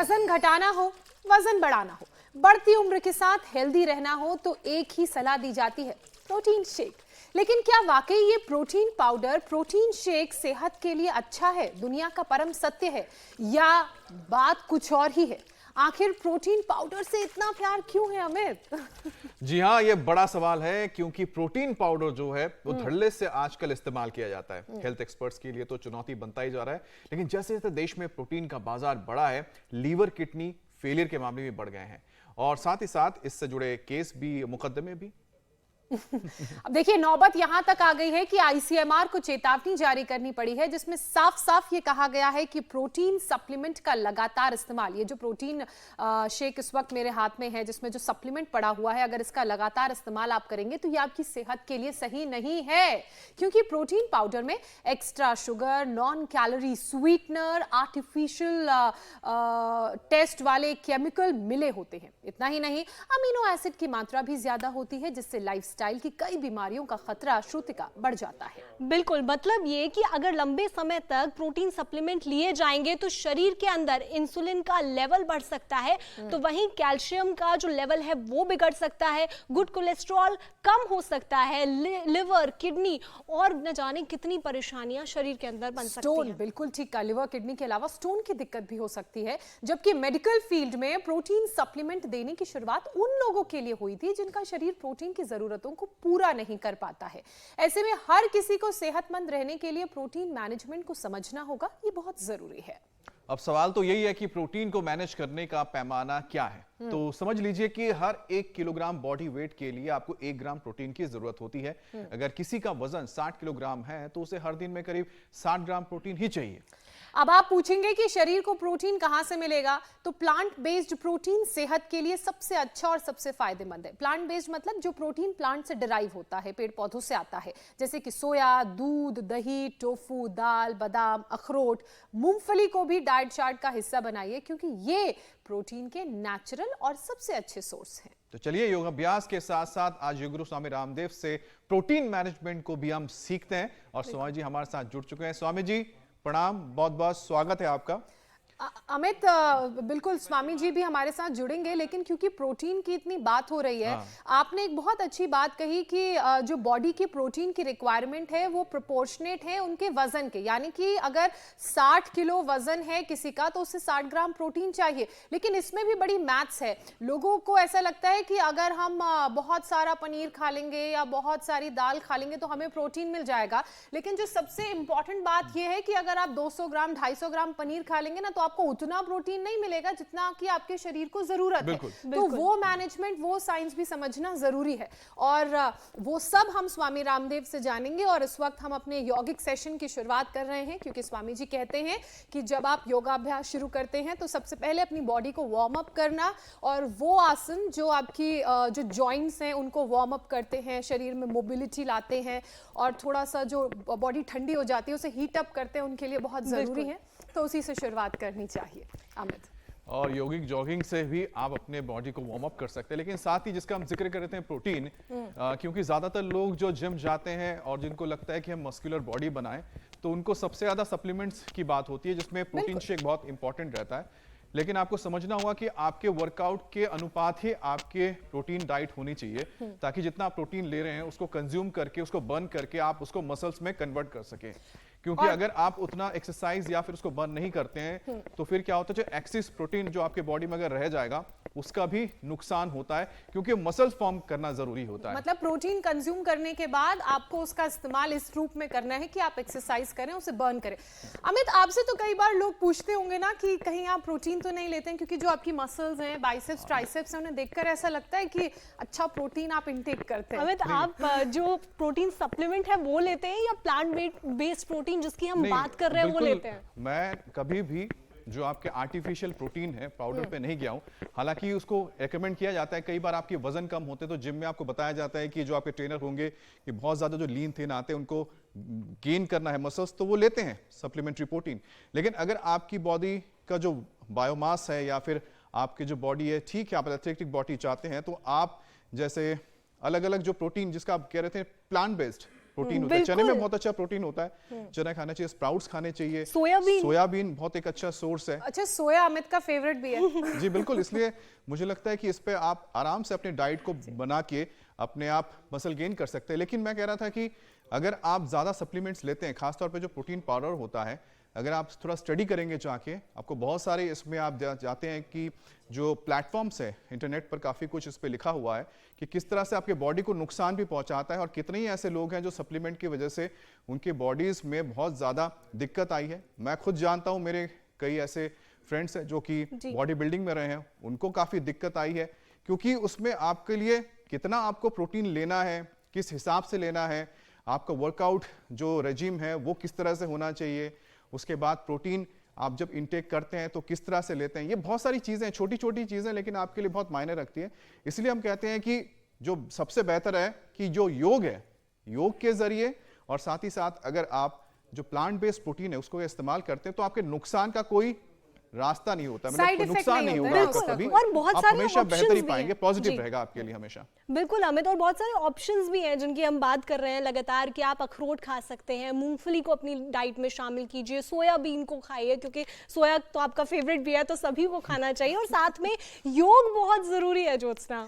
वजन घटाना हो, वजन बढ़ाना हो, बढ़ती उम्र के साथ हेल्दी रहना हो तो एक ही सलाह दी जाती है, प्रोटीन शेक। लेकिन क्या वाकई ये प्रोटीन पाउडर, प्रोटीन शेक सेहत के लिए अच्छा है, दुनिया का परम सत्य है, या बात कुछ और ही है? आखिर प्रोटीन पाउडर से इतना प्यार क्यों है अमित? जी हाँ, ये बड़ा सवाल है क्योंकि प्रोटीन पाउडर जो है वो धड़ल्ले से आजकल इस्तेमाल किया जाता है। हेल्थ एक्सपर्ट्स के लिए तो चुनौती बनता ही जा रहा है, लेकिन जैसे जैसे देश में प्रोटीन का बाजार बढ़ा है, लीवर किडनी फेलियर के मामले भी बढ़ गए हैं और साथ ही साथ इससे जुड़े केस भी, मुकदमे भी। अब देखिए, नौबत यहां तक आ गई है कि आईसीएमआर को चेतावनी जारी करनी पड़ी है, जिसमें साफ साफ ये कहा गया है कि प्रोटीन सप्लीमेंट का लगातार इस्तेमाल, ये जो प्रोटीन शेक इस वक्त मेरे हाथ में है जिसमें जो सप्लीमेंट पड़ा हुआ है, अगर इसका लगातार इस्तेमाल आप करेंगे तो ये आपकी सेहत के लिए सही नहीं है, क्योंकि प्रोटीन पाउडर में extra sugar, non calorie sweetener, artificial taste वाले केमिकल मिले होते हैं। इतना ही नहीं, अमीनो एसिड की मात्रा भी ज्यादा होती है, जिससे लाइफस्टाइल की कई बीमारियों का खतरा श्रुतिका बढ़ जाता है। बिल्कुल, मतलब ये कि अगर लंबे समय तक प्रोटीन सप्लीमेंट लिए जाएंगे तो शरीर के अंदर इंसुलिन का लेवल बढ़ सकता है, तो वहीं कैल्शियम का जो लेवल है वो बिगड़ सकता है, गुड कोलेस्ट्रॉल कम हो सकता है, लिवर, किडनी और न जाने कितनी परेशानियां शरीर के अंदर बन सकती हैं। बिल्कुल ठीक कहा, लिवर किडनी के अलावा स्टोन की दिक्कत भी हो सकती है। जबकि मेडिकल फील्ड में प्रोटीन सप्लीमेंट देने की शुरुआत उन लोगों के लिए हुई थी जिनका शरीर प्रोटीन की जरूरतों को पूरा नहीं कर पाता है। ऐसे में हर किसी को सेहतमंद रहने के लिए प्रोटीन मैनेजमेंट को समझना होगा, ये बहुत जरूरी है। अब सवाल तो यही है कि प्रोटीन को मैनेज करने का पैमाना क्या है। तो समझ लीजिए कि हर 1 किलोग्राम बॉडी वेट के लिए आपको 1 ग्राम प्रोटीन की जरूरत होती है। अगर किसी का वजन 60 किलोग्राम है तो उसे हर दिन में करीब 60 ग्राम प्रोटीन ही चाहिए। अब आप पूछेंगे कि शरीर को प्रोटीन कहां से मिलेगा, तो प्लांट बेस्ड प्रोटीन सेहत के लिए सबसे अच्छा और सबसे फायदेमंद है। प्लांट बेस्ड मतलब जो प्रोटीन प्लांट से डिराइव होता है, पेड़ पौधों से आता है, जैसे कि सोया, दूध, दही, टोफू, दाल, बादाम, अखरोट, मूंगफली को भी डाइट चार्ट का हिस्सा बनाइए, क्योंकि ये प्रोटीन के नेचुरल और सबसे अच्छे सोर्स हैं। तो चलिए, योगाभ्यास के साथ साथ आज योग गुरु स्वामी रामदेव से प्रोटीन मैनेजमेंट को भी हम सीखते हैं और स्वामी जी हमारे साथ जुड़ चुके हैं। स्वामी जी प्रणाम, बहुत बहुत स्वागत है आपका। अमित, बिल्कुल स्वामी जी भी हमारे साथ जुड़ेंगे, लेकिन क्योंकि प्रोटीन की इतनी बात हो रही है, आपने एक बहुत अच्छी बात कही कि जो बॉडी की प्रोटीन की रिक्वायरमेंट है वो प्रोपोर्शनेट है उनके वजन के, यानी कि अगर 60 किलो वजन है किसी का तो उसे 60 ग्राम प्रोटीन चाहिए। लेकिन इसमें भी बड़ी मैथ्स है। लोगों को ऐसा लगता है कि अगर हम बहुत सारा पनीर खा लेंगे या बहुत सारी दाल खा लेंगे तो हमें प्रोटीन मिल जाएगा, लेकिन जो सबसे इंपॉर्टेंट बात यह है कि अगर आप 200 ग्राम 250 ग्राम पनीर खा लेंगे ना तो आपको उतना प्रोटीन नहीं मिलेगा जितना कि आपके शरीर को जरूरत है। तो वो मैनेजमेंट, वो साइंस भी समझना जरूरी है, और वो सब हम स्वामी रामदेव से जानेंगे। और इस वक्त हम अपने यौगिक सेशन की शुरुआत कर रहे हैं, क्योंकि स्वामी जी कहते हैं कि जब आप योगाभ्यास शुरू करते हैं तो सबसे पहले अपनी बॉडी को वार्म अप करना, और वो आसन जो आपकी जो जॉइंट्स हैं उनको वार्म अप करते हैं, शरीर में मोबिलिटी लाते हैं, और थोड़ा सा जो बॉडी ठंडी हो जाती है उसे हीट अप करते हैं, उनके लिए बहुत जरूरी है। तो उसी से शुरुआत करनी चाहिए अमित। और योगिक जॉगिंग से भी आप अपने बॉडी को वार्म अप कर सकते हैं, लेकिन साथ ही जिसका हम जिक्र कर रहे थे प्रोटीन, क्योंकि ज्यादातर लोग जो जिम जाते हैं और जिनको लगता है कि हम मस्कुलर बॉडी बनाएं, तो उनको सबसे ज्यादा सप्लीमेंट्स की बात होती है, जिसमें प्रोटीन शेक बहुत इंपॉर्टेंट रहता है। लेकिन आपको समझना होगा कि आपके वर्कआउट के अनुपात ही आपके प्रोटीन डाइट होनी चाहिए, ताकि जितना आप प्रोटीन ले रहे हैं उसको कंज्यूम करके, उसको बर्न करके आप उसको मसल्स में कन्वर्ट कर सकें। क्योंकि अगर आप उतना एक्सरसाइज या फिर उसको बर्न नहीं करते हैं तो फिर क्या होता है, जो एक्सेस प्रोटीन जो आपके बॉडी में अगर रह जाएगा उसका भी नुकसान होता है, क्योंकि मसल्स फॉर्म करना जरूरी होता है। मतलब प्रोटीन कंज्यूम करने के बाद आपको उसका इस्तेमाल इस रूप में करना है कि आप एक्सरसाइज करें, उसे बर्न करें। अमित, आपसे तो कई बार लोग पूछते होंगे ना कि कहीं आप प्रोटीन तो नहीं लेते हैं, क्योंकि जो आपकी मसल्स हैं, बाइसेप्स, ट्राइसेप्स हैं, उन्हें देखकर ऐसा लगता है कि अच्छा प्रोटीन आप इंटेक करते हैं। अमित, आप जो प्रोटीन सप्लीमेंट है वो लेते हैं या प्लांट बेस्ड प्रोटीन जिसकी हम बात कर रहे हैं वो लेते हैं? मैं कभी भी जो आपके आर्टिफिशियल प्रोटीन है पाउडर पे नहीं गया हूं। हालांकि उसको रेकमेंड किया जाता है, कई बार आपके वजन कम होते तो जिम में आपको बताया जाता है कि जो आपके ट्रेनर होंगे कि बहुत ज्यादा जो लीन थिन आते हैं उनको गेन करना है मसल्स, तो वो लेते हैं सप्लीमेंट्री प्रोटीन। लेकिन अगर आपकी बॉडी का जो बायोमास है या फिर आपकी जो बॉडी है, ठीक है, आप एथलेटिक बॉडी चाहते हैं, तो आप जैसे अलग अलग जो प्रोटीन जिसका आप कह रहे थे प्लांट बेस्ड, प्रोटीन होता है। चने में बहुत अच्छा प्रोटीन होता है, चना खाना चाहिए, स्प्राउट्स खाने चाहिए, सोयाबीन बहुत एक अच्छा सोर्स है। अच्छा, सोया अमित का फेवरेट भी है। जी बिल्कुल, इसलिए मुझे लगता है कि इस पे आप आराम से अपने डाइट को बना के अपने आप मसल गेन कर सकते हैं। लेकिन मैं कह रहा था कि अगर आप ज्यादा सप्लीमेंट्स लेते हैं, खासतौर पे जो प्रोटीन पाउडर होता है, अगर आप थोड़ा स्टडी करेंगे जाके, आपको बहुत सारे इसमें आप जाते हैं कि जो प्लेटफॉर्म्स है इंटरनेट पर, काफ़ी कुछ इस पे लिखा हुआ है कि किस तरह से आपके बॉडी को नुकसान भी पहुंचाता है और कितने ही ऐसे लोग हैं जो सप्लीमेंट की वजह से उनके बॉडीज में बहुत ज़्यादा दिक्कत आई है। मैं खुद जानता हूँ, मेरे कई ऐसे फ्रेंड्स हैं जो कि बॉडी बिल्डिंग में रहे हैं, उनको काफ़ी दिक्कत आई है, क्योंकि उसमें आपके लिए कितना आपको प्रोटीन लेना है, किस हिसाब से लेना है, आपका वर्कआउट जो रेजिम है वो किस तरह से होना चाहिए, उसके बाद प्रोटीन आप जब इनटेक करते हैं तो किस तरह से लेते हैं, ये बहुत सारी चीजें, छोटी छोटी चीजें, लेकिन आपके लिए बहुत मायने रखती है। इसलिए हम कहते हैं कि जो सबसे बेहतर है कि जो योग है, योग के जरिए और साथ ही साथ अगर आप जो प्लांट बेस्ड प्रोटीन है उसको इस्तेमाल करते हैं तो आपके नुकसान का कोई रास्ता नहीं होता, मतलब कोई नुकसान नहीं होगा आपको कभी, और बहुत आप सारे हमेशा बेहतर ही options भी पाएंगे, हैं। पॉजिटिव रहेगा आपके लिए हमेशा। बिल्कुल अमित, और बहुत सारे ऑप्शंस भी हैं जिनकी हम बात कर रहे हैं लगातार, कि आप अखरोट खा सकते हैं, मूंगफली को अपनी डाइट में शामिल कीजिए, सोयाबीन को खाइए, क्योंकि सोया तो आपका फेवरेट भी है तो सभी को खाना चाहिए, और साथ में योग बहुत जरूरी है। ज्योत्सना,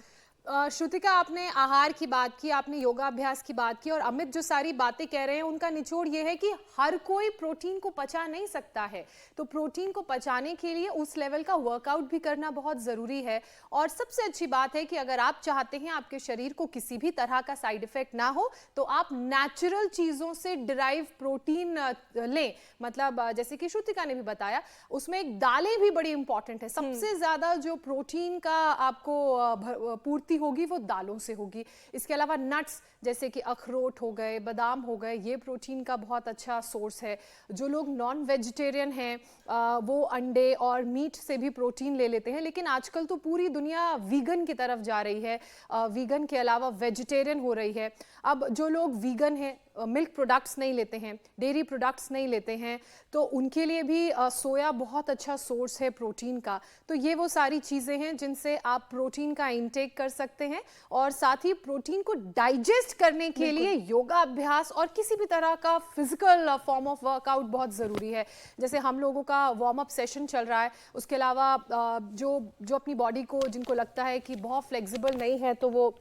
श्रुतिका, आपने आहार की बात की, आपने योगाभ्यास की बात की, और अमित जो सारी बातें कह रहे हैं उनका निचोड़ ये है कि हर कोई प्रोटीन को पचा नहीं सकता है, तो प्रोटीन को पचाने के लिए उस लेवल का वर्कआउट भी करना बहुत ज़रूरी है। और सबसे अच्छी बात है कि अगर आप चाहते हैं आपके शरीर को किसी भी तरह का साइड इफेक्ट ना हो, तो आप नेचुरल चीज़ों से डिराइव प्रोटीन लें। मतलब जैसे कि श्रुतिका ने भी बताया, उसमें एक दालें भी बड़ी इंपॉर्टेंट है। सबसे ज़्यादा जो प्रोटीन का आपको पूर्ति होगी वो दालों से होगी। इसके अलावा नट्स जैसे कि अखरोट हो गए, बादाम हो गए, ये प्रोटीन का बहुत अच्छा सोर्स है। जो लोग नॉन वेजिटेरियन हैं वो अंडे और मीट से भी प्रोटीन ले लेते हैं, लेकिन आजकल तो पूरी दुनिया वीगन की तरफ जा रही है, वीगन के अलावा वेजिटेरियन हो रही है। अब जो लोग वीगन हैं, मिल्क प्रोडक्ट्स नहीं लेते हैं, डेयरी प्रोडक्ट्स नहीं लेते हैं, तो उनके लिए भी सोया बहुत अच्छा सोर्स है प्रोटीन का। तो ये वो सारी चीज़ें हैं जिनसे आप प्रोटीन का इंटेक कर सकते हैं, और साथ ही प्रोटीन को डाइजेस्ट करने के लिए योगा अभ्यास और किसी भी तरह का फिजिकल फॉर्म ऑफ वर्कआउट बहुत ज़रूरी है। जैसे हम लोगों का वार्म अप सेशन चल रहा है, उसके अलावा जो अपनी बॉडी को, जिनको लगता है कि बहुत फ्लेक्सिबल नहीं है, तो वो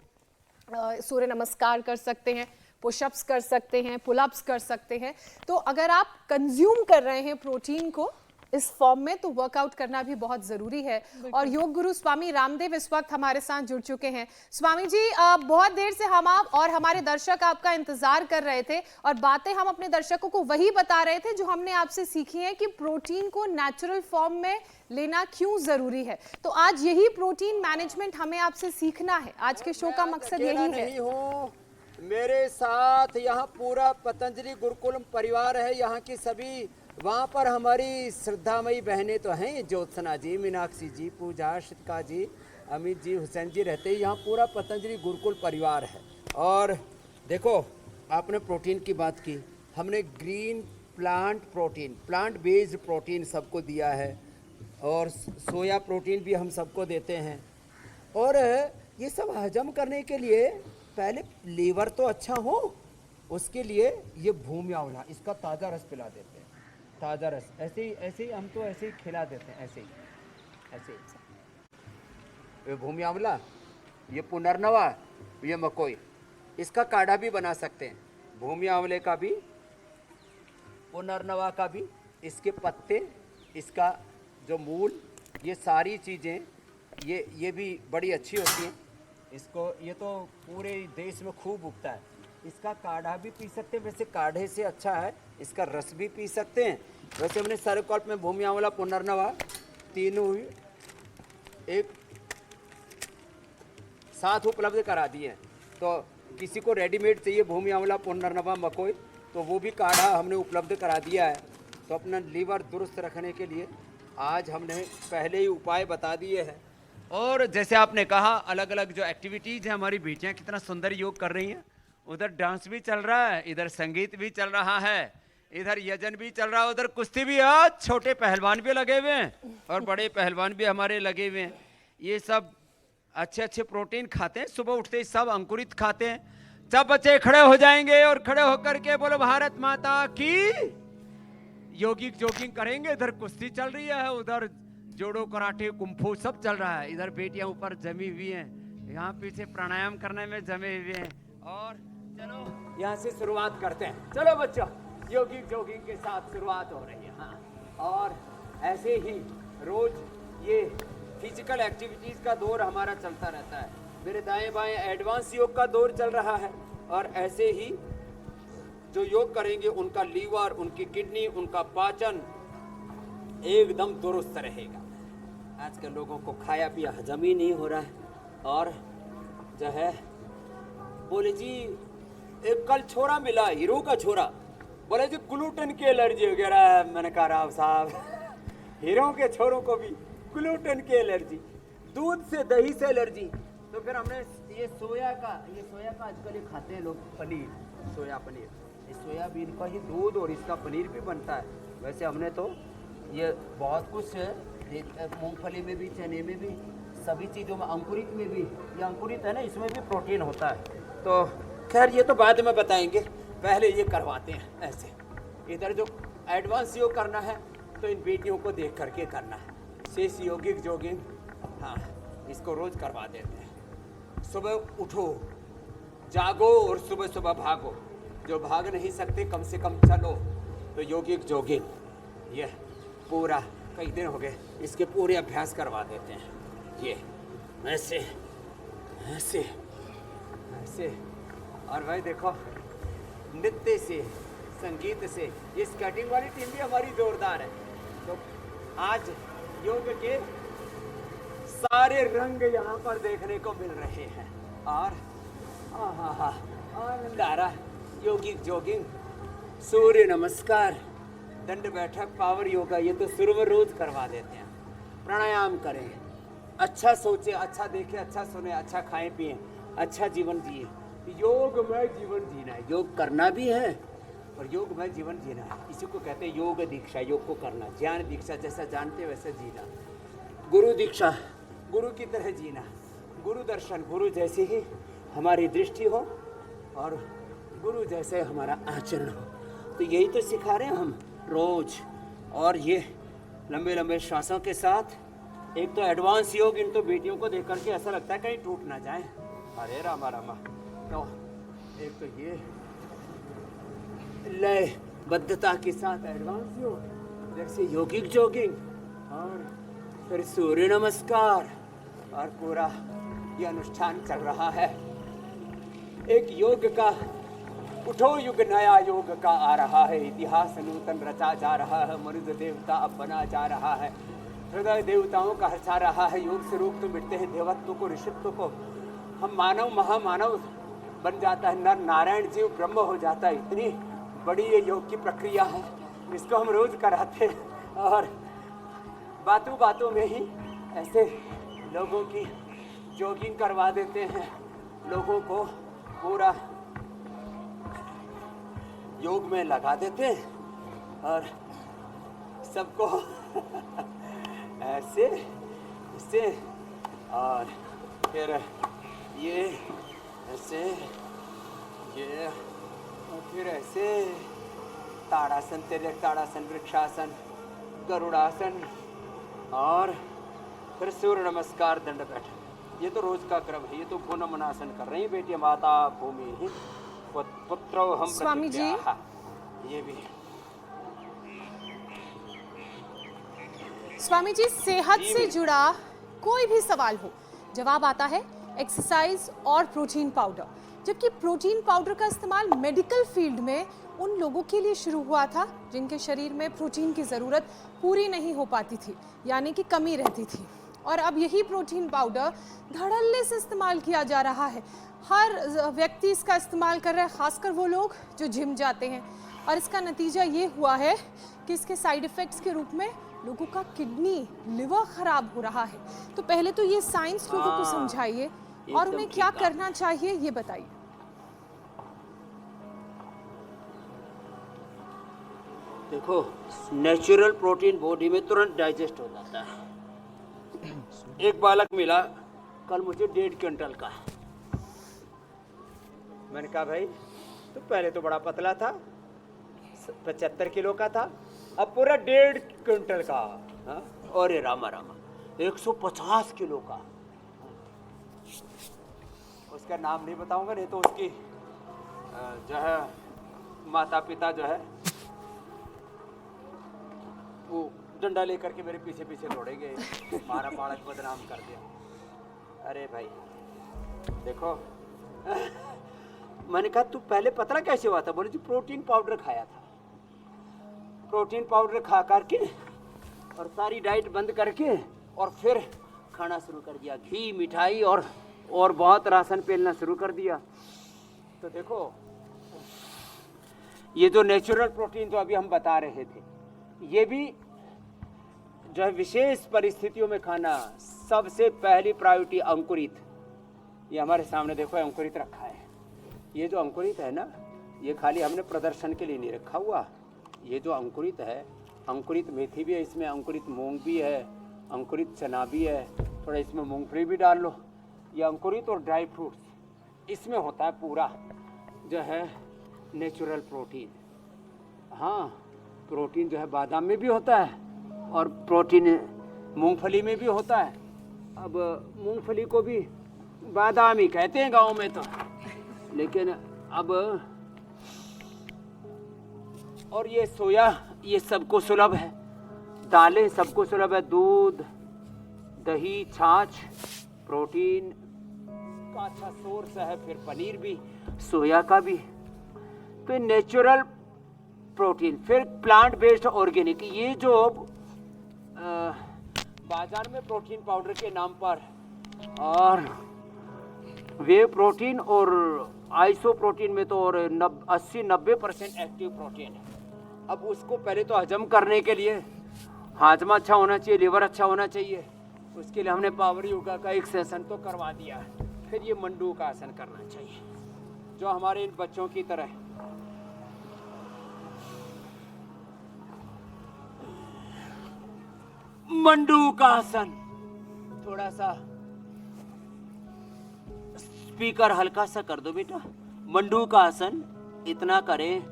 सूर्य नमस्कार कर सकते हैं, पुशअप्स कर सकते हैं, पुलअप्स कर सकते हैं। तो अगर आप कंज्यूम कर रहे हैं प्रोटीन को इस फॉर्म में, तो वर्कआउट करना भी बहुत जरूरी है। और योग गुरु स्वामी रामदेव इस वक्त हमारे साथ जुड़ चुके हैं। स्वामी जी, बहुत देर से हम आप और हमारे दर्शक आपका इंतजार कर रहे थे, और बातें हम अपने दर्शकों को वही बता रहे थे जो हमने आपसे सीखी है कि प्रोटीन को नेचुरल फॉर्म में लेना क्यों जरूरी है। तो आज यही प्रोटीन मैनेजमेंट हमें आपसे सीखना है, आज के शो का मकसद यही है। मेरे साथ यहाँ पूरा पतंजलि गुरुकुलम परिवार है, यहाँ की सभी, वहाँ पर हमारी श्रद्धामयी बहनें तो हैं, ज्योत्सना जी, मीनाक्षी जी, पूजा, श्रितिका जी, अमित जी, हुसैन जी रहते हैं। यहाँ पूरा पतंजलि गुरुकुल परिवार है। और देखो, आपने प्रोटीन की बात की, हमने green plant protein, plant based protein सबको दिया है, और सोया प्रोटीन भी हम सबको देते हैं। और ये सब हजम करने के लिए पहले लीवर तो अच्छा हो, उसके लिए ये भूमि आंवला, इसका ताज़ा रस पिला देते हैं, ताज़ा रस, ऐसे ही हम तो ऐसे ही खिला देते हैं, ऐसे ही ये भूमि आंवला, ये पुनर्नवा, ये मकोई, इसका काढ़ा भी बना सकते हैं, भूमि आंवले का भी, पुनर्नवा का भी, इसके पत्ते, इसका जो मूल, ये सारी चीज़ें ये भी बड़ी अच्छी होती हैं। इसको, ये तो पूरे देश में खूब उगता है, इसका काढ़ा भी पी सकते हैं, वैसे काढ़े से अच्छा है इसका रस भी पी सकते हैं। वैसे हमने सर्वकल्प में भूमि आंवला, पुनर्नवा तीनों ही एक साथ उपलब्ध करा दिए हैं। तो किसी को रेडीमेड चाहिए भूमि आंवला, पुनर्नवा, मकोई, तो वो भी काढ़ा हमने उपलब्ध करा दिया है। तो अपना लीवर दुरुस्त रखने के लिए आज हमने पहले ही उपाय बता दिए हैं। और जैसे आपने कहा, अलग अलग जो एक्टिविटीज़ हैं, हमारी बेटियां कितना सुंदर योग कर रही हैं, उधर डांस भी चल रहा है, इधर संगीत भी चल रहा है, इधर यजन भी चल रहा है, उधर कुश्ती भी, आज छोटे पहलवान भी लगे हुए हैं और बड़े पहलवान भी हमारे लगे हुए हैं। ये सब अच्छे अच्छे प्रोटीन खाते हैं, सुबह उठते ही सब अंकुरित खाते हैं। सब बच्चे खड़े हो जाएंगे और खड़े होकर के बोलो भारत माता की। योगिक जॉगिंग करेंगे। इधर कुश्ती चल रही है, उधर जोड़ो कराटे कुंफू सब चल रहा है। इधर बेटियां ऊपर जमी हुई हैं, यहाँ पीछे प्राणायाम करने में जमे हुए हैं। और चलो यहाँ से शुरुआत करते हैं। चलो बच्चों, योगिक जॉगिंग के साथ शुरुआत हो रही है। हाँ, और ऐसे ही रोज ये फिजिकल एक्टिविटीज का दौर हमारा चलता रहता है। मेरे दाएं बाएं एडवांस योग का दौर चल रहा है, और ऐसे ही जो योग करेंगे उनका लीवर, उनकी किडनी, उनका पाचन एकदम दुरुस्त रहेगा। आजकल लोगों को खाया पिया हजम ही नहीं हो रहा है। और जो है बोले जी, एक कल छोरा मिला, हीरो का छोरा, बोले जी ग्लूटेन की एलर्जी वगैरह है। मैंने कहा राव साहब, हीरो के छोरों को भी ग्लूटेन की एलर्जी, दूध से दही से एलर्जी। तो फिर हमने ये सोया का आजकल ये खाते हैं लोग, पनीर, सोया पनीर। इस सोयाबीन का ही दूध और इसका पनीर भी बनता है। वैसे हमने तो ये बहुत कुछ मूंगफली में भी, चने में भी, सभी चीज़ों में, अंकुरित में भी, ये अंकुरित है ना, इसमें भी प्रोटीन होता है। तो खैर ये तो बाद में बताएंगे, पहले ये करवाते हैं। ऐसे इधर जो एडवांस योग करना है तो इन बेटियों को देख करके करना है। शेष योगिक जॉगिंग, हाँ, इसको रोज करवा देते हैं। सुबह उठो, जागो और सुबह सुबह भागो। जो भाग नहीं सकते कम से कम चलो। तो योगिक जॉगिंग ये पूरा कई दिन हो गए, इसके पूरे अभ्यास करवा देते हैं। ये ऐसे ऐसे ऐसे। और भाई देखो, नृत्य से, संगीत से, ये स्केटिंग वाली टीम भी हमारी जोरदार है। तो आज योग के सारे रंग यहाँ पर देखने को मिल रहे हैं। और आनंद आ रहा है। योगिक जॉगिंग, सूर्य नमस्कार, दंड बैठक, पावर योगा, ये तो शुरू में रोज करवा देते हैं। प्राणायाम करें, अच्छा सोचे, अच्छा देखें, अच्छा सुने, अच्छा खाएं पिएं, अच्छा जीवन जिए। योगमय जीवन जीना है, योग करना भी है और योगमय जीवन जीना है। इसी को कहते हैं योग दीक्षा। योग को करना, ज्ञान दीक्षा, जैसा जानते वैसा जीना। गुरु दीक्षा, गुरु की तरह जीना। गुरु दर्शन, गुरु जैसी ही हमारी दृष्टि हो और गुरु जैसे हमारा आचरण हो। तो यही तो सिखा रहे हैं हम रोज। और ये लंबे लंबे श्वासों के साथ एक तो एडवांस योग, इन तो बेटियों को देख करके ऐसा लगता है कहीं टूट ना जाए। अरे रामा रामा। तो एक तो ये लयबद्धता के साथ एडवांस योग, जैसे योगिक जॉगिंग, और फिर सूर्य नमस्कार, और पूरा ये अनुष्ठान चल रहा है। एक योग का उठो युग नया योग का आ रहा है। इतिहास नूतन रचा जा रहा है। मनुष्य देवता अब बना जा रहा है। हृदय देवताओं का हर्षा रहा है। योग से रूप तो मिटते हैं देवत्व को, ऋषित्व को। हम मानव महामानव बन जाता है, नर नारायण जीव ब्रह्म हो जाता है। इतनी बड़ी ये योग की प्रक्रिया है, इसको हम रोज कराते हैं। और बातों बातों में ही ऐसे लोगों की जॉगिंग करवा देते हैं, लोगों को पूरा योग में लगा देते हैं और सबको ऐसे ऐसे, और फिर ये ऐसे, ये, और फिर ऐसे ताड़ासन, तिर्यक ताड़ासन, वृक्षासन, गरुड़ासन, और फिर सूर्य नमस्कार, दंड बैठक। ये तो रोज का क्रम है। ये तो भुवनमनासन कर रही है बेटियां। माता भूमि ही पुत्रो हम स्वामी जी, ये भी। स्वामी जी, सेहत से जुड़ा कोई भी सवाल हो, जवाब आता है एक्सरसाइज और प्रोटीन पाउडर। जबकि प्रोटीन पाउडर का इस्तेमाल मेडिकल फील्ड में उन लोगों के लिए शुरू हुआ था जिनके शरीर में प्रोटीन की ज़रूरत पूरी नहीं हो पाती थी, यानी कि कमी रहती थी। और अब यही प्रोटीन पाउडर धड़ल्ले से इस्तेमाल किया जा रहा है। हर व्यक्ति इसका इस्तेमाल कर रहा है, खासकर वो लोग जो जिम जाते हैं। और इसका नतीजा ये हुआ है कि इसके साइड इफ़ेक्ट्स के रूप में लोगों का किडनी, लिवर खराब हो रहा है। तो पहले तो ये साइंस लोगों को समझाइए और उन्हें क्या करना चाहिए ये बताइए। देखो, नेचुरल प्रोटीन बॉडी में तुरंत डाइजेस्ट हो जाता है। एक बालक मिला कल मुझे 1.5 क्विंटल का। मैंने कहा भाई तो पहले तो बड़ा पतला था, 75 किलो का था, अब पूरा 1.5 क्विंटल का। हाँ? और ये रामा रामा 150 किलो का। उसका नाम नहीं बताऊंगा, नहीं तो उसकी जो है माता पिता जो है वो डंडा लेकर के मेरे पीछे पीछे दौड़ेंगे, मारा बालक बदनाम कर दिया। अरे भाई देखो मैंने कहा तू पहले पतला कैसे हुआ था? बोले जी प्रोटीन पाउडर खाया था। प्रोटीन पाउडर खा करके और सारी डाइट बंद करके और फिर खाना शुरू कर दिया, घी मिठाई और बहुत राशन पेलना शुरू कर दिया। तो देखो ये जो नेचुरल प्रोटीन जो अभी हम बता रहे थे, ये भी जो है विशेष परिस्थितियों में खाना। सबसे पहली प्रायोरिटी अंकुरित। ये हमारे सामने देखो अंकुरित रखा है। ये जो अंकुरित है ना, ये खाली हमने प्रदर्शन के लिए नहीं रखा हुआ। ये जो अंकुरित है, अंकुरित मेथी भी है इसमें, अंकुरित मूंग भी है, अंकुरित चना भी है, थोड़ा इसमें मूंगफली भी डाल लो। ये अंकुरित और ड्राई फ्रूट्स इसमें होता है पूरा जो है नेचुरल प्रोटीन। हाँ, प्रोटीन जो है बादाम में भी होता है और प्रोटीन मूंगफली में भी होता है। अब मूंगफली को भी बादाम ही कहते हैं गांव में तो, लेकिन अब और ये सोया ये सबको सुलभ है, दालें सबको सुलभ है, दूध दही छाछ प्रोटीन का अच्छा सोर्स है, फिर पनीर भी सोया का भी, फिर नेचुरल प्रोटीन, फिर प्लांट बेस्ड ऑर्गेनिक। ये जो बाजार में प्रोटीन पाउडर के नाम पर और वे प्रोटीन और आइसो प्रोटीन में तो और 80-90% एक्टिव प्रोटीन है। अब उसको पहले तो हजम करने के लिए हाजमा अच्छा होना चाहिए, लीवर अच्छा होना चाहिए। उसके लिए हमने पावर योगा का एक सेशन तो करवा दिया है। फिर ये मंडू का आसन करना चाहिए जो हमारे इन बच्चों की तरह। मंडू का आसन, थोड़ा सा स्पीकर हल्का सा कर दो बेटा। मंडू का आसन इतना करें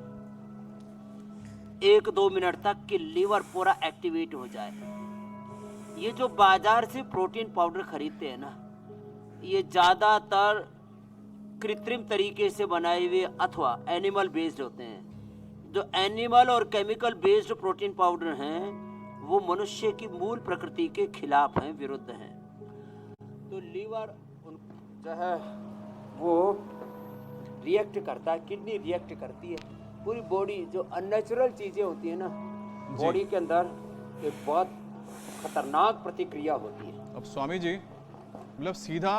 1-2 मिनट तक कि लीवर पूरा एक्टिवेट हो जाए। ये जो बाजार से प्रोटीन पाउडर खरीदते हैं ना, ये ज्यादातर कृत्रिम तरीके से बनाए हुए अथवा एनिमल बेस्ड होते हैं। जो एनिमल और केमिकल बेस्ड प्रोटीन पाउडर हैं वो मनुष्य की मूल प्रकृति के खिलाफ हैं, विरुद्ध हैं। तो लीवर जो है वो रिएक्ट करता है, किडनी रिएक्ट करती है, पूरी बॉडी जो अननेचुरल चीजें होती है ना बॉडी के अंदर एक बहुत खतरनाक प्रतिक्रिया होती है। अब स्वामी जी मतलब सीधा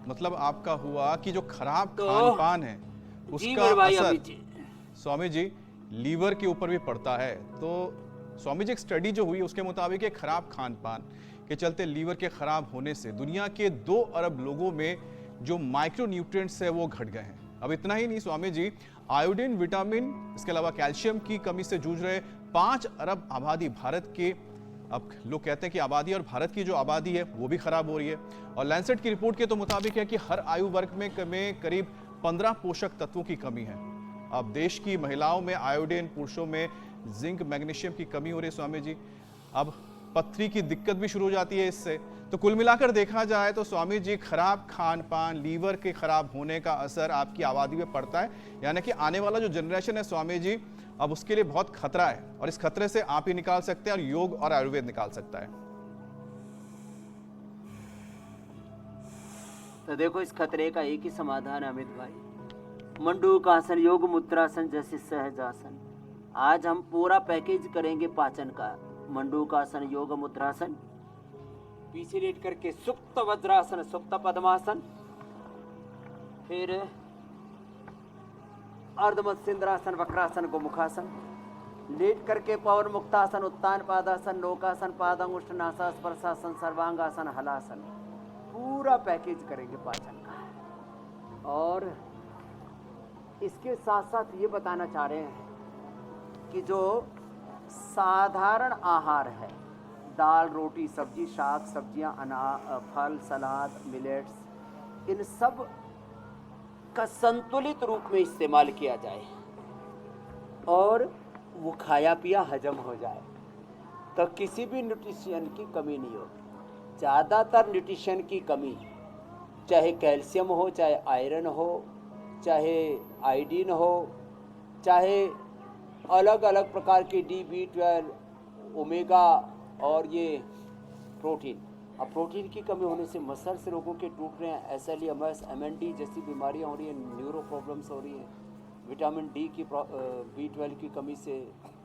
मतलब आपका हुआ कि जो खराब खान पान है उसका असर स्वामी जी लीवर के ऊपर भी पड़ता है। तो स्वामी जी एक स्टडी जो हुई उसके मुताबिक एक खराब खान पान के चलते लीवर के खराब होने से दुनिया के 2 अरब लोगों में जो माइक्रो न्यूट्रिएंट्स है वो घट गए हैं। अब इतना ही नहीं स्वामी जी, आयोडीन, विटामिन, इसके अलावा कैल्शियम की कमी से जूझ रहे 5 अरब आबादी भारत के, अब लोग कहते हैं कि आबादी और भारत की जो आबादी है वो भी खराब हो रही है। और लैंसेट की रिपोर्ट के तो मुताबिक है कि हर आयु वर्ग में करीब 15 पोषक तत्वों की कमी है। अब देश की महिलाओं में आयोडीन, पुरुषों में जिंक, मैग्नीशियम की कमी हो रही है स्वामी जी। अब पथरी की दिक्कत भी शुरू हो जाती है इससे। तो कुल मिलाकर देखा जाए तो स्वामी जी खराब खान पान, लीवर के खराब होने का असर आपकी आबादी में पड़ता है, यानी कि आने वाला जो जनरेशन है स्वामी जी अब उसके लिए बहुत खतरा है और इस खतरे से आप ही निकाल सकते हैं और योग और आयुर्वेद निकाल सकता है। तो देखो इस खतरे का एक ही समाधान है अमित भाई, मंडू का आसन, योग मुद्रासन जैसे सहज आसन। आज हम पूरा पैकेज करेंगे पाचन का। मंडू का आसन, योग मुद्रासन, पीछे लेट करके सुप्त वज्रासन, सुप्त पद्मासन, फिर अर्धमत्स्येंद्रासन, वक्रासन, गोमुखासन, लेट करके पवन मुक्तासन, उत्तान पादासन, नौकासन, पादांगुष्ठ नासास्पर्शासन, सर्वांगासन, हलासन। पूरा पैकेज करेंगे पाचन का। और इसके साथ साथ ये बताना चाह रहे हैं कि जो साधारण आहार है, दाल, रोटी, सब्जी, शाक, सब्जियां, फल, सलाद, मिलेट्स, इन सब का संतुलित रूप में इस्तेमाल किया जाए और वो खाया पिया हजम हो जाए तो किसी भी न्यूट्रिशन की कमी नहीं हो। ज़्यादातर न्यूट्रिशन की कमी, चाहे कैल्शियम हो, चाहे आयरन हो, चाहे आयोडीन हो, चाहे अलग अलग प्रकार की B12, ओमेगा और ये प्रोटीन। अब प्रोटीन की कमी होने से मसल्स लोगों के टूट रहे हैं, SLE, MND जैसी बीमारियां हो रही हैं, न्यूरो प्रॉब्लम्स हो रही हैं, विटामिन D की B12 की कमी से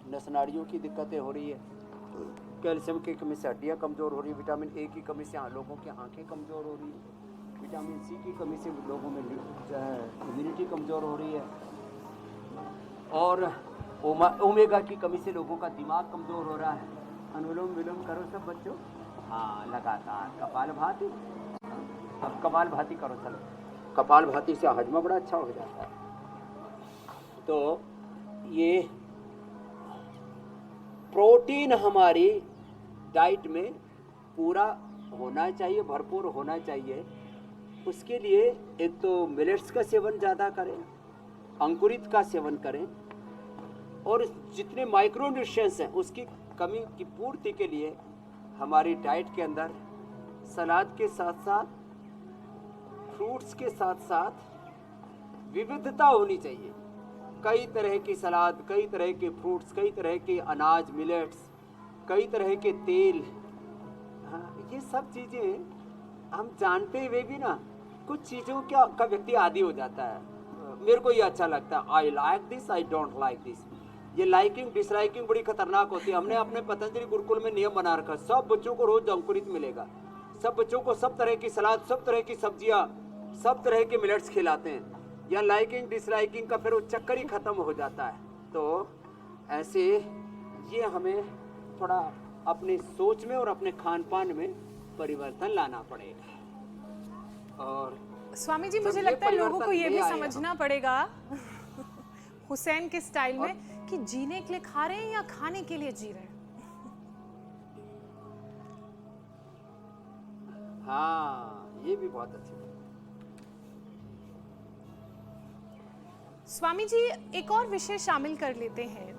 नस नाड़ियों की दिक्कतें हो रही है, कैल्शियम की कमी से हड्डियाँ कमज़ोर हो रही है, विटामिन A की कमी से लोगों की आंखें कमज़ोर हो रही है, विटामिन C की कमी से लोगों में इम्यूनिटी कमज़ोर हो रही है, और ओमेगा की कमी से लोगों का दिमाग कमज़ोर हो रहा है। अनुलोम विलोम करो सब बच्चों, हाँ लगातार कपालभाति। अब कपालभाति करो, चलो कपालभाति से हजमा बड़ा अच्छा हो जाता है। तो ये प्रोटीन हमारी डाइट में पूरा होना चाहिए, भरपूर होना चाहिए। उसके लिए एक तो मिलेट्स का सेवन ज़्यादा करें, अंकुरित का सेवन करें, और जितने माइक्रोन्यूट्रिएंट्स हैं उसकी कमी की पूर्ति के लिए हमारी डाइट के अंदर सलाद के साथ साथ, फ्रूट्स के साथ साथ विविधता होनी चाहिए। कई तरह की सलाद, कई तरह के फ्रूट्स, कई तरह के अनाज, मिलेट्स, कई तरह के तेल, हाँ, ये सब चीज़ें हम जानते हुए भी ना कुछ चीज़ों का व्यक्ति आदी हो जाता है। मेरे को ये अच्छा लगता है, I like this, I don't like this. ये लाइकिंग डिसलाइकिंग बड़ी खतरनाक होती है। हमने अपने पतंजलि गुरुकुल में नियम बना रखा, सब बच्चों को रोज अंकुरित मिलेगा, सब बच्चों को सब तरह की सलाद, सब तरह की सब्जियां, सब तरह के मिलेट्स खिलाते हैं। या लाइकिंग डिसलाइकिंग का फिर वो चक्कर ही खत्म हो जाता है। तो ऐसे ये हमें थोड़ा अपनी सोच में और अपने खान पान में परिवर्तन लाना पड़ेगा। और स्वामी जी, मुझे लगता है लोगों को ये भी समझना पड़ेगा हुसैन के स्टाइल में कि जीने के लिए खा रहे हैं या खाने के लिए जी रहे हैं। हाँ, ये भी बहुत अच्छी बात। स्वामी जी, एक और विषय शामिल कर लेते हैं।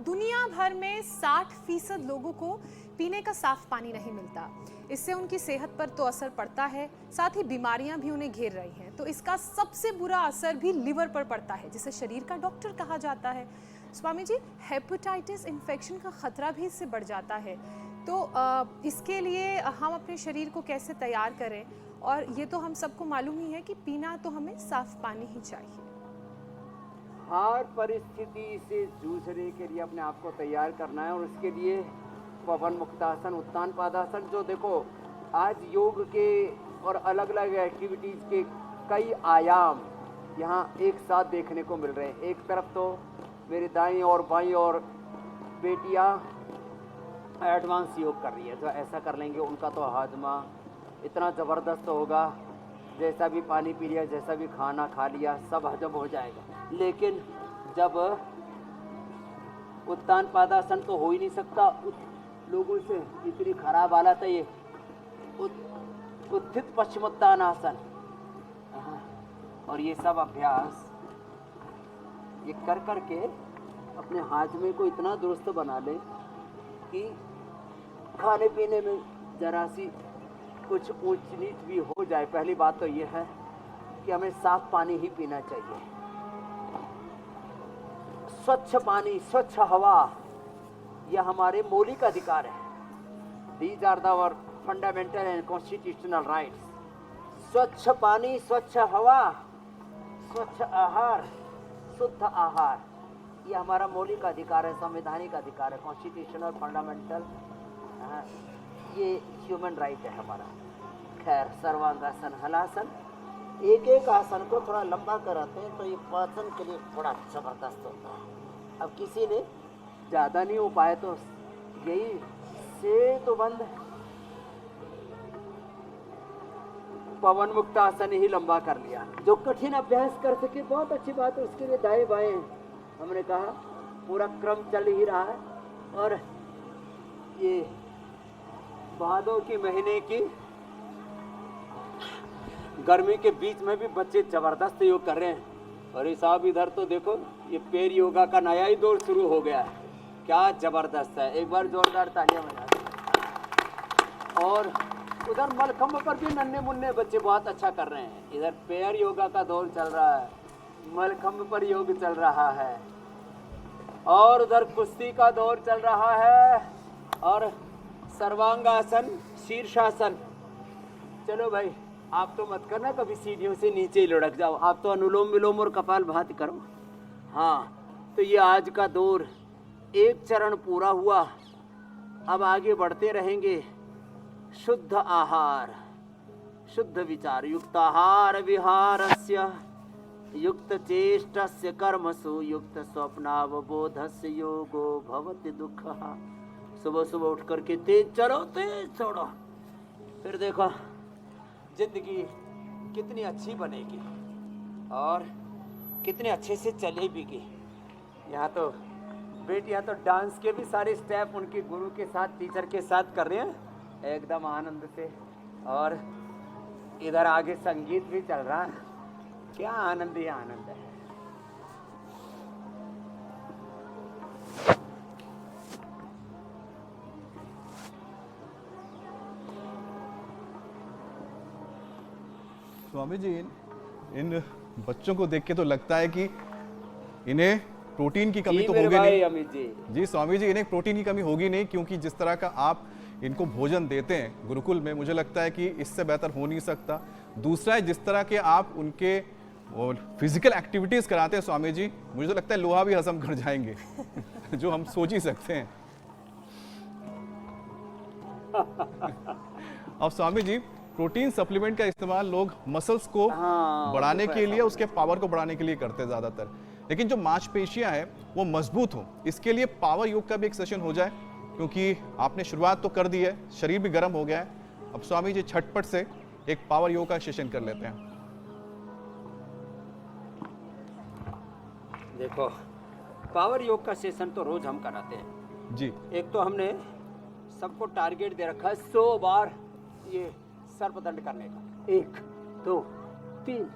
दुनिया भर में 60% लोगों को पीने का साफ पानी नहीं मिलता। इससे उनकी सेहत पर तो असर पड़ता है, साथ ही बीमारियां भी उन्हें घेर रही हैं। तो इसका सबसे बुरा असर भी लिवर पर पड़ता है, जिसे शरीर का डॉक्टर कहा जाता है। स्वामी जी, हेपेटाइटिस इन्फेक्शन का खतरा भी इससे बढ़ जाता है। तो इसके लिए हम अपने शरीर को कैसे तैयार करें? और ये तो हम सबको मालूम ही है कि पीना तो हमें साफ पानी ही चाहिए। हर परिस्थिति से जूझने के लिए अपने आप को तैयार करना है, और उसके लिए पवन मुक्तासन, उत्तान पादासन, जो देखो आज योग के और अलग अलग एक्टिविटीज़ के कई आयाम यहाँ एक साथ देखने को मिल रहे हैं। एक तरफ तो मेरी दाईं और बाईं और बेटियाँ एडवांस योग कर रही है, तो ऐसा कर लेंगे उनका तो हाजमा इतना ज़बरदस्त होगा, जैसा भी पानी पी लिया, जैसा भी खाना खा लिया, सब हजम हो जाएगा। लेकिन जब उत्तान पादासन तो हो ही नहीं सकता, लोगों से इतनी खराब हालत है। ये उत्थित पश्चिमोत्तानासन और ये सब अभ्यास ये कर कर के अपने हाजमे को इतना दुरुस्त बना ले कि खाने पीने में जरा सी कुछ ऊंच नीच भी हो जाए। पहली बात तो ये है कि हमें साफ पानी ही पीना चाहिए, स्वच्छ पानी, स्वच्छ हवा, यह हमारे मौलिक अधिकार है। These are our fundamental and constitutional rights. स्वच्छ पानी, स्वच्छ हवा, स्वच्छ आहार, शुद्ध आहार, ये हमारा मौलिक अधिकार है, संवैधानिक अधिकार है, कॉन्स्टिट्यूशनल फंडामेंटल, ये ह्यूमन राइट है हमारा। खैर, सर्वांगासन, हलासन, एक एक आसन को थोड़ा लंबा कराते हैं तो ये पाचन के लिए बड़ा ज़बरदस्त होता है। अब किसी ने ज़्यादा नहीं हो पाए तो यही से तो बंद पवन मुक्त आसन ही लंबा कर लिया। जो कठिन अभ्यास कर सके बहुत अच्छी बात है, उसके लिए दाएं बाएं हमने कहा पूरा क्रम चल ही रहा है। और ये भादों के महीने की गर्मी के बीच में भी बच्चे जबरदस्त योग कर रहे हैं। और ये साहब इधर तो देखो, ये पैर योगा का नया ही दौर शुरू हो गया है। क्या जबरदस्त है, एक बार जोरदार तालियां बजा दो। और उधर मलखंभ पर भी नन्हे मुन्ने बच्चे बहुत अच्छा कर रहे हैं। इधर पैर योगा का दौर चल रहा है, मलखंभ पर योग चल रहा है, और उधर कुश्ती का दौर चल रहा है, और सर्वांगासन, शीर्षासन। चलो भाई, आप तो मत करना कभी सीढ़ियों से नीचे ही लुढ़क जाओ, आप तो अनुलोम विलोम और कपालभाति करो। हाँ, तो ये आज का दौर एक चरण पूरा हुआ। अब आगे बढ़ते रहेंगे। शुद्ध आहार, शुद्ध विचार, युक्त आहार विहारस्य, युक्त चेष्टस्य कर्मसु, युक्त स्वप्नावबोधस्य योगो भवति दुःखः। सुबह सुबह उठ करके तेज चलो, तेज छोड़ो, फिर देखो जिंदगी कितनी अच्छी बनेगी और कितने अच्छे से चलेगी। यहाँ तो बेटियाँ तो डांस के भी सारे स्टेप उनके गुरु के साथ, टीचर के साथ कर रहे हैं एकदम आनंद से। और इधर आगे संगीत भी चल रहा है। क्या आनंद ही आनंद है। स्वामी जी, इन बच्चों को देख के तो लगता है कि इन्हें प्रोटीन की कमी तो होगी नहीं। अमित जी, जी स्वामी जी, इन्हें प्रोटीन की कमी होगी नहीं, क्योंकि जिस तरह का आप इनको भोजन देते हैं गुरुकुल में, मुझे लगता है कि इससे बेहतर हो नहीं सकता। दूसरा है, जिस तरह के आप उनके फिजिकल एक्टिविटीज कराते हैं स्वामी जी, मुझे तो लगता है लोहा भी हजम कर जाएंगे जो हम सोच ही सकते हैं। अब स्वामी जी, प्रोटीन सप्लीमेंट का इस्तेमाल लोग मसल्स को बढ़ाने के लिए, उसके पावर को बढ़ाने के लिए करते हैं ज्यादातर, लेकिन जो मांसपेशियां हैं वो मजबूत हो, इसके लिए पावर योग का भी एक सेशन हो जाए, क्योंकि आपने शुरुआत तो कर दी है, शरीर भी गर्म हो गया है। अब स्वामी जी झटपट से एक पावर योग का सेशन कर लेते हैं। देखो, पावर योग का सेशन तो रोज हम कराते हैं जी। एक तो हमने सबको टारगेट दे रखा है 100 बार ये सर्पदंड करने का। 1 2 3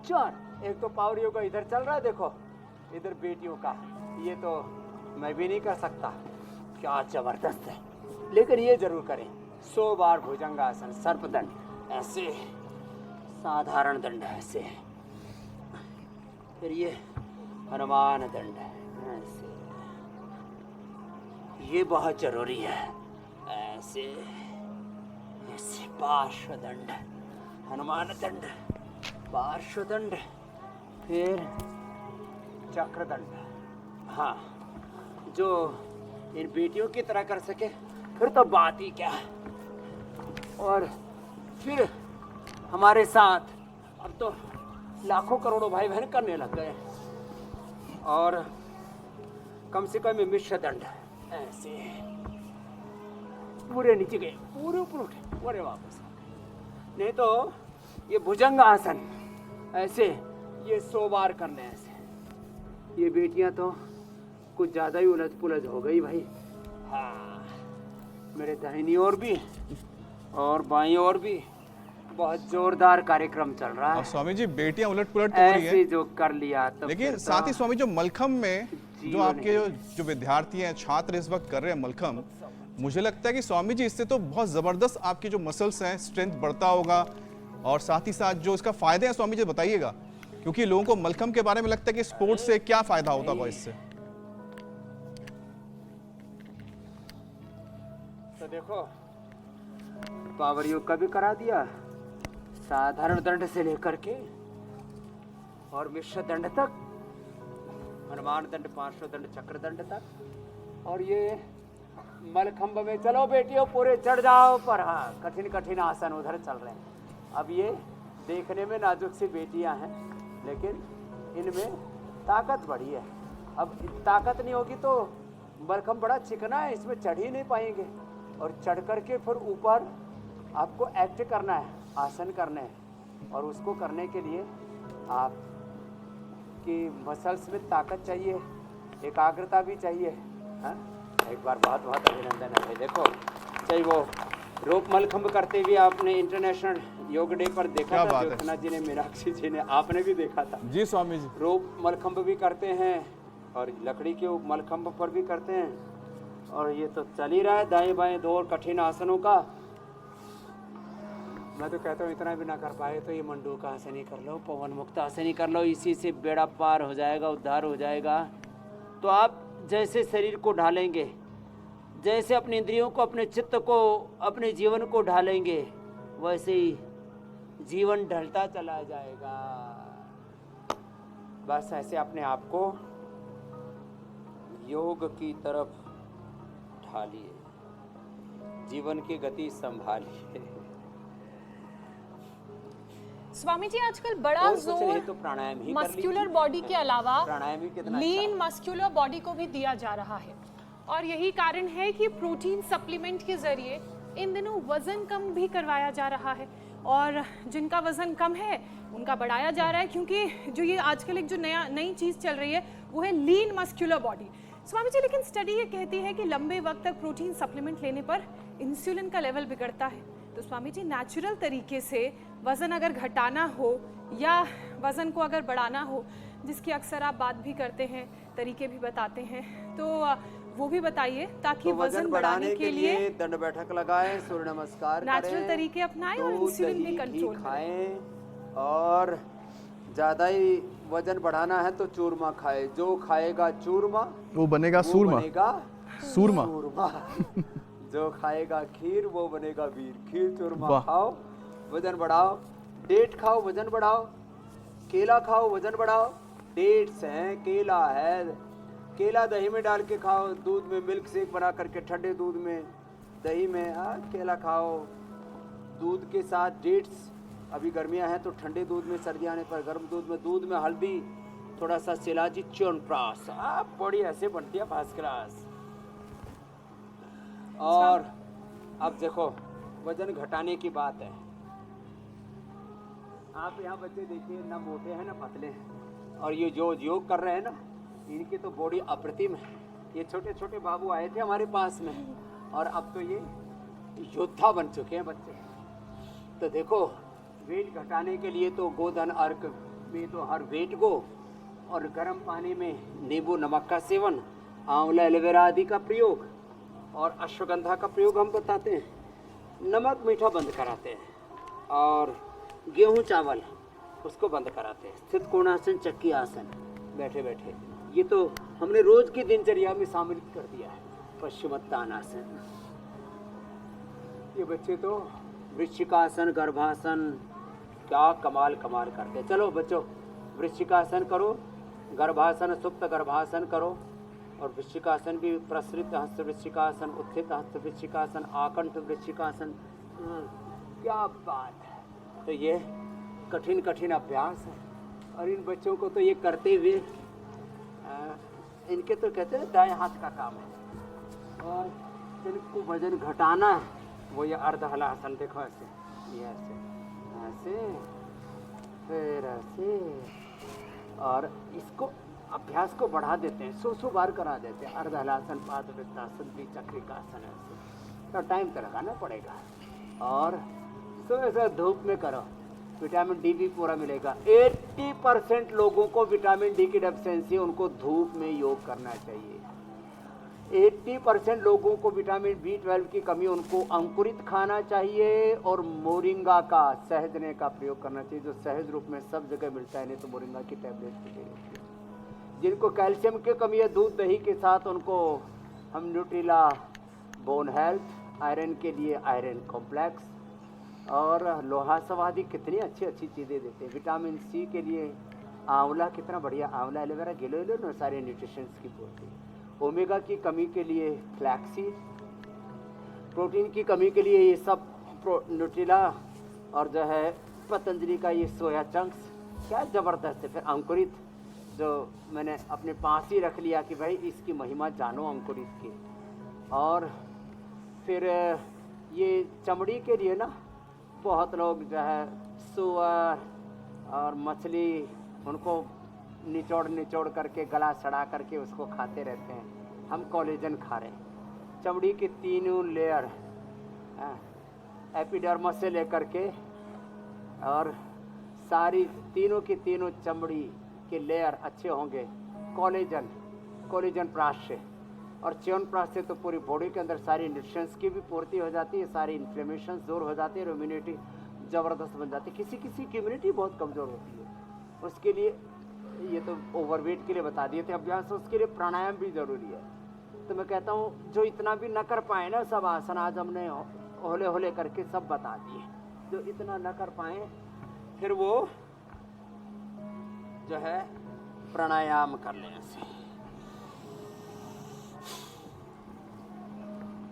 4। एक तो पावर योगा इधर चल रहा है, देखो इधर बेटियों का, ये तो मैं भी नहीं कर सकता, क्या जबरदस्त है। लेकिन ये जरूर करें 100 बार भुजंगासन, सर्पदंड, ऐसे साधारण दंड ऐसे, फिर ये हनुमान दंड ऐसे, ये बहुत जरूरी है, ऐसे ऐसे पार्श्वदंड, हनुमान दंड, पार्श्वदंड, फिर चक्रदंड। हाँ, जो इन बेटियों की तरह कर सके फिर तो बात ही क्या है। और फिर हमारे साथ अब तो लाखों करोड़ों भाई बहन करने लग गए। और कम से कम मिश्र दंड ऐसे, पूरे नीचे गए, पूरे ऊपर उठे, पूरे वापस। नहीं तो ये भुजंग आसन ऐसे, ये 100 बार करने ऐसे। ये बेटियां तो कुछ ज्यादा ही उलझ पुलझ हो गई भाई। हाँ, मेरे दाहिनी ओर भी और बाईं ओर भी बहुत जोरदार कार्यक्रम चल रहा है। स्वामी जी, बेटियां उलट पुलट तो हो रही ऐसे है, जो कर लिया तो लेकिन साथ ही स्वामी जो मलखम्ब में जो आपके जो विद्यार्थी हैं, छात्र इस वक्त कर रहे हैं मलखम्ब, मुझे लगता है कि स्वामी जी इससे तो बहुत जबरदस्त आपके जो मसल्स हैं स्ट्रेंथ बढ़ता होगा, और साथ ही साथ जो इसका फायदे हैं स्वामी जी बताइएगा, क्योंकि लोगों को मलखम्ब के बारे में लगता है कि स्पोर्ट्स से क्या फायदा होता होगा इससे। तो देखो, पावर योग का भी करा दिया, साधारण दंड से लेकर के और मिश्र दंड तक, हनुमान दंड, पार्श्व दंड, चक्र दंड तक। और ये मलखंभ में चलो बेटियों पूरे चढ़ जाओ पर। हाँ, कठिन कठिन आसन उधर चल रहे हैं। अब ये देखने में नाजुक सी बेटियां हैं, लेकिन इनमें ताकत बड़ी है। अब ताकत नहीं होगी तो मलखंभ बड़ा चिकना है, इसमें चढ़ ही नहीं पाएंगे। और चढ़ करके फिर ऊपर आपको एक्ट करना है, आसन करने हैं, और उसको करने के लिए आपकी मसल्स में ताकत चाहिए, एकाग्रता भी चाहिए। हाँ, एक बार बहुत बहुत अभिनंदन है। देखो, चाहे वो रोप मलखंभ करते हुए आपने इंटरनेशनल योग डे पर देखा क्या था बात है। ज्योत्सना जी ने, मीनाक्षी जी ने, आपने भी देखा था। जी स्वामी जी। रोप मलखंब भी करते हैं और लकड़ी के मलखंब पर भी करते हैं। और ये तो चल ही रहा है दाएं बाएं दो और कठिन आसनों का। मैं तो कहता हूँ इतना भी ना कर पाए तो ये मंडूक आसन ही कर लो, पवन मुक्त आसन ही कर लो, इसी से बेड़ा पार हो जाएगा, उद्धार हो जाएगा। तो आप जैसे शरीर को ढालेंगे, जैसे अपने इंद्रियों को, अपने चित्त को, अपने जीवन को ढालेंगे, वैसे ही जीवन ढलता चला जाएगा। बस ऐसे अपने आप को योग की तरफ ढालिए, जीवन की गति संभालिए। स्वामी जी आजकल बड़ा और कुछ नहीं जोर तो प्राणायाम ही कर मस्कुलर लीजिए। बॉडी के अलावा प्राणायाम ही कितना लीन अच्छा। मस्कुलर बॉडी को भी दिया जा रहा है, और यही कारण है कि प्रोटीन सप्लीमेंट के जरिए इन दिनों वजन कम भी करवाया जा रहा है, और जिनका वजन कम है उनका बढ़ाया जा रहा है, क्योंकि जो ये आजकल एक जो नई चीज चल रही है वो है लीन मस्कुलर बॉडी। स्वामी जी, लेकिन स्टडी ये कहती है कि लंबे वक्त तक प्रोटीन सप्लीमेंट लेने पर इंसुलिन का लेवल बिगड़ता है। तो स्वामी जी, नेचुरल तरीके से वजन अगर घटाना हो या वजन को अगर बढ़ाना हो, जिसकी अक्सर आप बात भी करते हैं, तरीके भी बताते हैं, तो वो भी बताइए ताकि तो वजन बढ़ाने के लिए दंड बैठक लगाएं, सूर्य नमस्कार नेचुरल करें, तरीके अपनाएं और दूध, इंसुलिन भी दही, कंट्रोल घी करें। खाएं। और ज्यादा ही वजन बढ़ाना है तो चूरमा खाए। जो खाएगा चूरमा वो बनेगा वो सूरमा। बनेगा सूरमा। चूरमा। जो खाएगा खीर वो बनेगा वीर। खीर चूरमा वाह। खाओ, वजन बढ़ाओ। डेट खाओ, वजन बढ़ाओ। केला खाओ, वजन बढ़ाओ। डेट्स हैं, केला है, केला दही में डाल के खाओ, दूध में मिल्क शेक बना करके, ठंडे दूध में, दही में केला खाओ, दूध के साथ डेट्स। अभी गर्मियां हैं तो ठंडे दूध में, सर्दी आने पर गर्म दूध में हल्दी, थोड़ा सा शिलाजी, च्यवनप्राश, बड़ी ऐसे बनती है फर्स्ट क्लास। और अब देखो वजन घटाने की बात है। आप यहाँ बच्चे देखिए, ना मोटे हैं ना पतले हैं, और ये जो योग कर रहे हैं ना, इनकी तो बॉडी अप्रतिम है। ये छोटे छोटे बाबू आए थे हमारे पास में, और अब तो ये योद्धा बन चुके हैं बच्चे। तो देखो, वेट घटाने के लिए तो गोधन अर्क में तो हर वेट को, और गर्म पानी में नींबू नमक का सेवन, आंवला एलोवेरा आदि का प्रयोग, और अश्वगंधा का प्रयोग हम बताते हैं। नमक मीठा बंद कराते हैं, और गेहूं चावल उसको बंद कराते हैं। स्थित कोणासन, चक्की आसन, बैठे बैठे, ये तो हमने रोज की दिनचर्या में शामिल कर दिया है। पश्चिमोत्तानासन, ये बच्चे तो वृश्चिकासन, गर्भासन, क्या कमाल कमाल करते हैं। चलो बच्चों, वृश्चिकासन करो, गर्भासन, सुप्त गर्भासन करो, और वृश्चिकासन भी, प्रसृत हस्त वृश्चिकासन, उत्थित हस्त वृश्चिकासन, आकंठ वृश्चिकासन, क्या बात है। तो ये कठिन कठिन अभ्यास है, और इन बच्चों को तो ये करते हुए इनके तो कहते हैं दाएं हाथ का काम है। और जिनको वजन घटाना है वो ये अर्ध हलासन, देखो ऐसे, ये ऐसे ऐसे, फिर ऐसे, और इसको अभ्यास को बढ़ा देते हैं, 100 बार करा देते हैं। अर्ध हलासन, पादवृत्तासन, द्विचक्रिकासन, ऐसे तो टाइम तो लगाना पड़ेगा। और सुबह धूप में करो, विटामिन डी भी पूरा मिलेगा। 80% लोगों को विटामिन डी की डेफिशिएंसी, उनको धूप में योग करना चाहिए। 80% लोगों को विटामिन B12 की कमी, उनको अंकुरित खाना चाहिए, और मोरिंगा का, सहजने का प्रयोग करना चाहिए, जो सहज रूप में सब जगह मिलता है। नहीं तो मोरिंगा की टैबलेट की जरूरत है। जिनको कैल्शियम की कमी है, दूध दही के साथ उनको हम न्यूट्रिला बोन हेल्थ, आयरन के लिए आयरन कॉम्प्लेक्स, और लोहा सवादी, कितनी अच्छी अच्छी चीज़ें देते हैं। विटामिन सी के लिए आंवला, कितना बढ़िया, आंवला एलोवेरा गिलो लो ना, सारे न्यूट्रिशंस की पूर्ति। ओमेगा की कमी के लिए फ्लैक्सीड, प्रोटीन की कमी के लिए ये सब न्यूट्रिला, और जो है पतंजलि का ये सोया चंक्स, क्या ज़बरदस्त है। फिर अंकुरित, जो मैंने अपने पास ही रख लिया कि भाई इसकी महिमा जानो अंकुरित की। और फिर ये चमड़ी के लिए ना, बहुत लोग जो है सुअर और मछली, उनको निचोड़ निचोड़ करके, गला सड़ा करके उसको खाते रहते हैं। हम कोलेजन खा रहे हैं। चमड़ी की तीनों लेयर, एपिडर्मस से लेकर के और सारी तीनों की तीनों चमड़ी के लेयर अच्छे होंगे कोलेजन प्राश से, और च्यवनप्राश से तो पूरी बॉडी के अंदर सारी न्यूट्रिशंस की भी पूर्ति हो जाती है, सारी इन्फ्लेमेशन दूर हो जाती है, इम्यूनिटी ज़बरदस्त बन जाती है। किसी किसी की इम्यूनिटी बहुत कमज़ोर होती है, उसके लिए ये तो ओवरवेट के लिए बता दिए थे अभ्यास, उसके लिए प्राणायाम भी ज़रूरी है। तो मैं कहता हूँ जो इतना भी न कर पाए ना सब आसन, आज हमने होले होले करके सब बता दिए। जो इतना न कर पाए फिर वो जो है प्राणायाम कर लें ऐसे।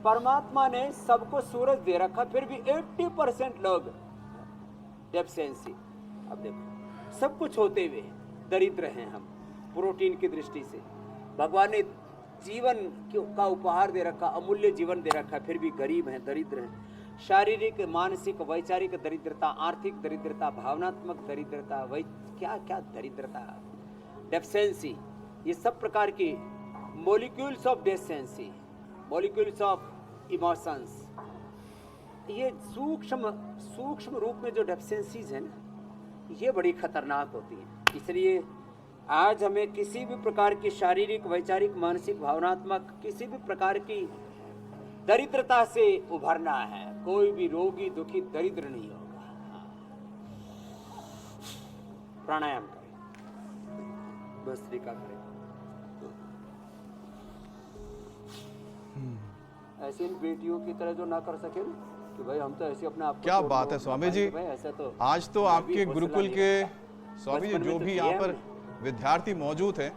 परमात्मा ने सबको सूरज दे रखा, फिर भी 80% लोग डेफिशिएंसी। अब देखो सब कुछ होते हुए दरिद्र हैं हम प्रोटीन की दृष्टि से। भगवान ने जीवन का उपहार दे रखा, अमूल्य जीवन दे रखा, फिर भी गरीब हैं, दरिद्र हैं। शारीरिक, मानसिक, वैचारिक दरिद्रता, आर्थिक दरिद्रता, भावनात्मक दरिद्रता, वही क्या क्या दरिद्रता, डेफिशिएंसी, ये सब प्रकार की molecules of deficiency, molecules of emotions, ये सूक्ष्म रूप में जो डेफिशिएंसीज हैं ना, ये बड़ी खतरनाक होती हैं। इसलिए आज हमें किसी भी प्रकार की शारीरिक, वैचारिक, मानसिक, भावनात्मक किसी भी प्रकार की दरिद्रता से उभरना है। कोई भी रोगी दुखी दरिद्र नहीं होगा। प्राणायाम करें, भस्त्रिका करें। ऐसे इन बेटियों की तरह जो ना कर सके ना कि भाई हम तो ऐसे अपने आप को क्या बात है स्वामी जी, ऐसा तो आज तो आपके गुरुकुल के स्वामी जी जो भी यहाँ पर विद्यार्थी मौजूद हैं,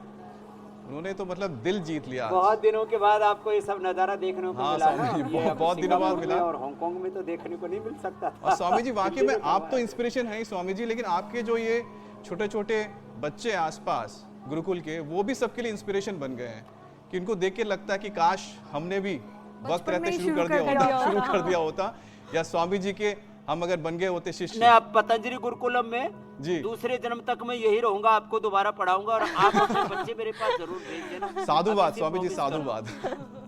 उन्होंने तो मतलब दिल जीत लिया। बहुत दिनों के बाद आपको ये सब नज़ारा देखने को मिला ना। ये बहुत दिनों बाद मिला, और हांगकांग में तो देखने को नहीं मिल सकता था। और स्वामी जी वाकई में आप तो इंस्पिरेशन है ही स्वामी जी, लेकिन आपके जो ये छोटे छोटे बच्चे आसपास गुरुकुल के, वो भी सबके लिए इंस्पिरेशन बन गए हैं कि इनको देख के लगता है कि काश हमने भी वक्त रहते शुरू कर दिया होता, या स्वामी जी के हम अगर बन गए होते शिष्य। मैं अब पतंजलि गुरुकुलम में जी दूसरे जन्म तक मैं यही रहूंगा, आपको दोबारा पढ़ाऊंगा, और आप अपने बच्चे मेरे पास जरूर भेज देना। साधुवाद स्वामी जी, साधुवाद।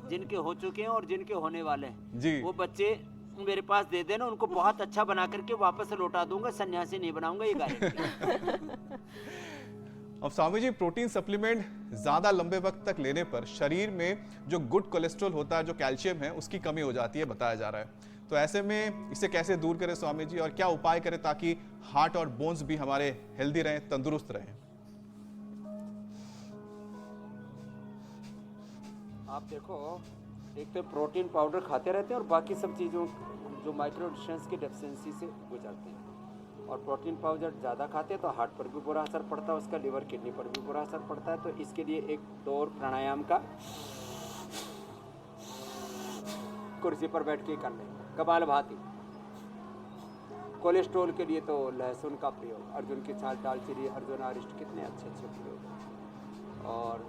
जिनके हो चुके हैं और जिनके होने वाले हैं जी, वो बच्चे मेरे पास दे देना, उनको बहुत अच्छा बना करके वापस लौटा दूंगा, सन्यासी नहीं बनाऊंगा, ये गारंटी। अब स्वामी जी प्रोटीन सप्लीमेंट ज्यादा लंबे वक्त तक लेने पर शरीर में जो गुड कोलेस्ट्रॉल होता है, जो कैल्शियम है, उसकी कमी हो जाती है बताया जा रहा है। तो ऐसे में इसे कैसे दूर करें स्वामी जी, और क्या उपाय करें ताकि हार्ट और बोन्स भी हमारे हेल्दी रहें, तंदुरुस्त रहें? आप देखो, एक तो प्रोटीन पाउडर खाते रहते हैं और बाकी सब चीज़ों जो माइक्रो न्यूट्रिएंट्स की डेफिशिएंसी से गुजरते हैं। और प्रोटीन पाउडर ज़्यादा खाते हैं तो हार्ट पर भी बुरा असर पड़ता है, उसका लिवर किडनी पर भी बुरा असर पड़ता है। तो इसके लिए एक दौर प्राणायाम का कुर्सी पर बैठ के कर लें, कपालभाति। कोलेस्ट्रॉल के लिए तो लहसुन का प्रयोग, अर्जुन की छाल, दालचीनी, अर्जुन अरिष्ट, कितने अच्छे अच्छे प्रयोग। और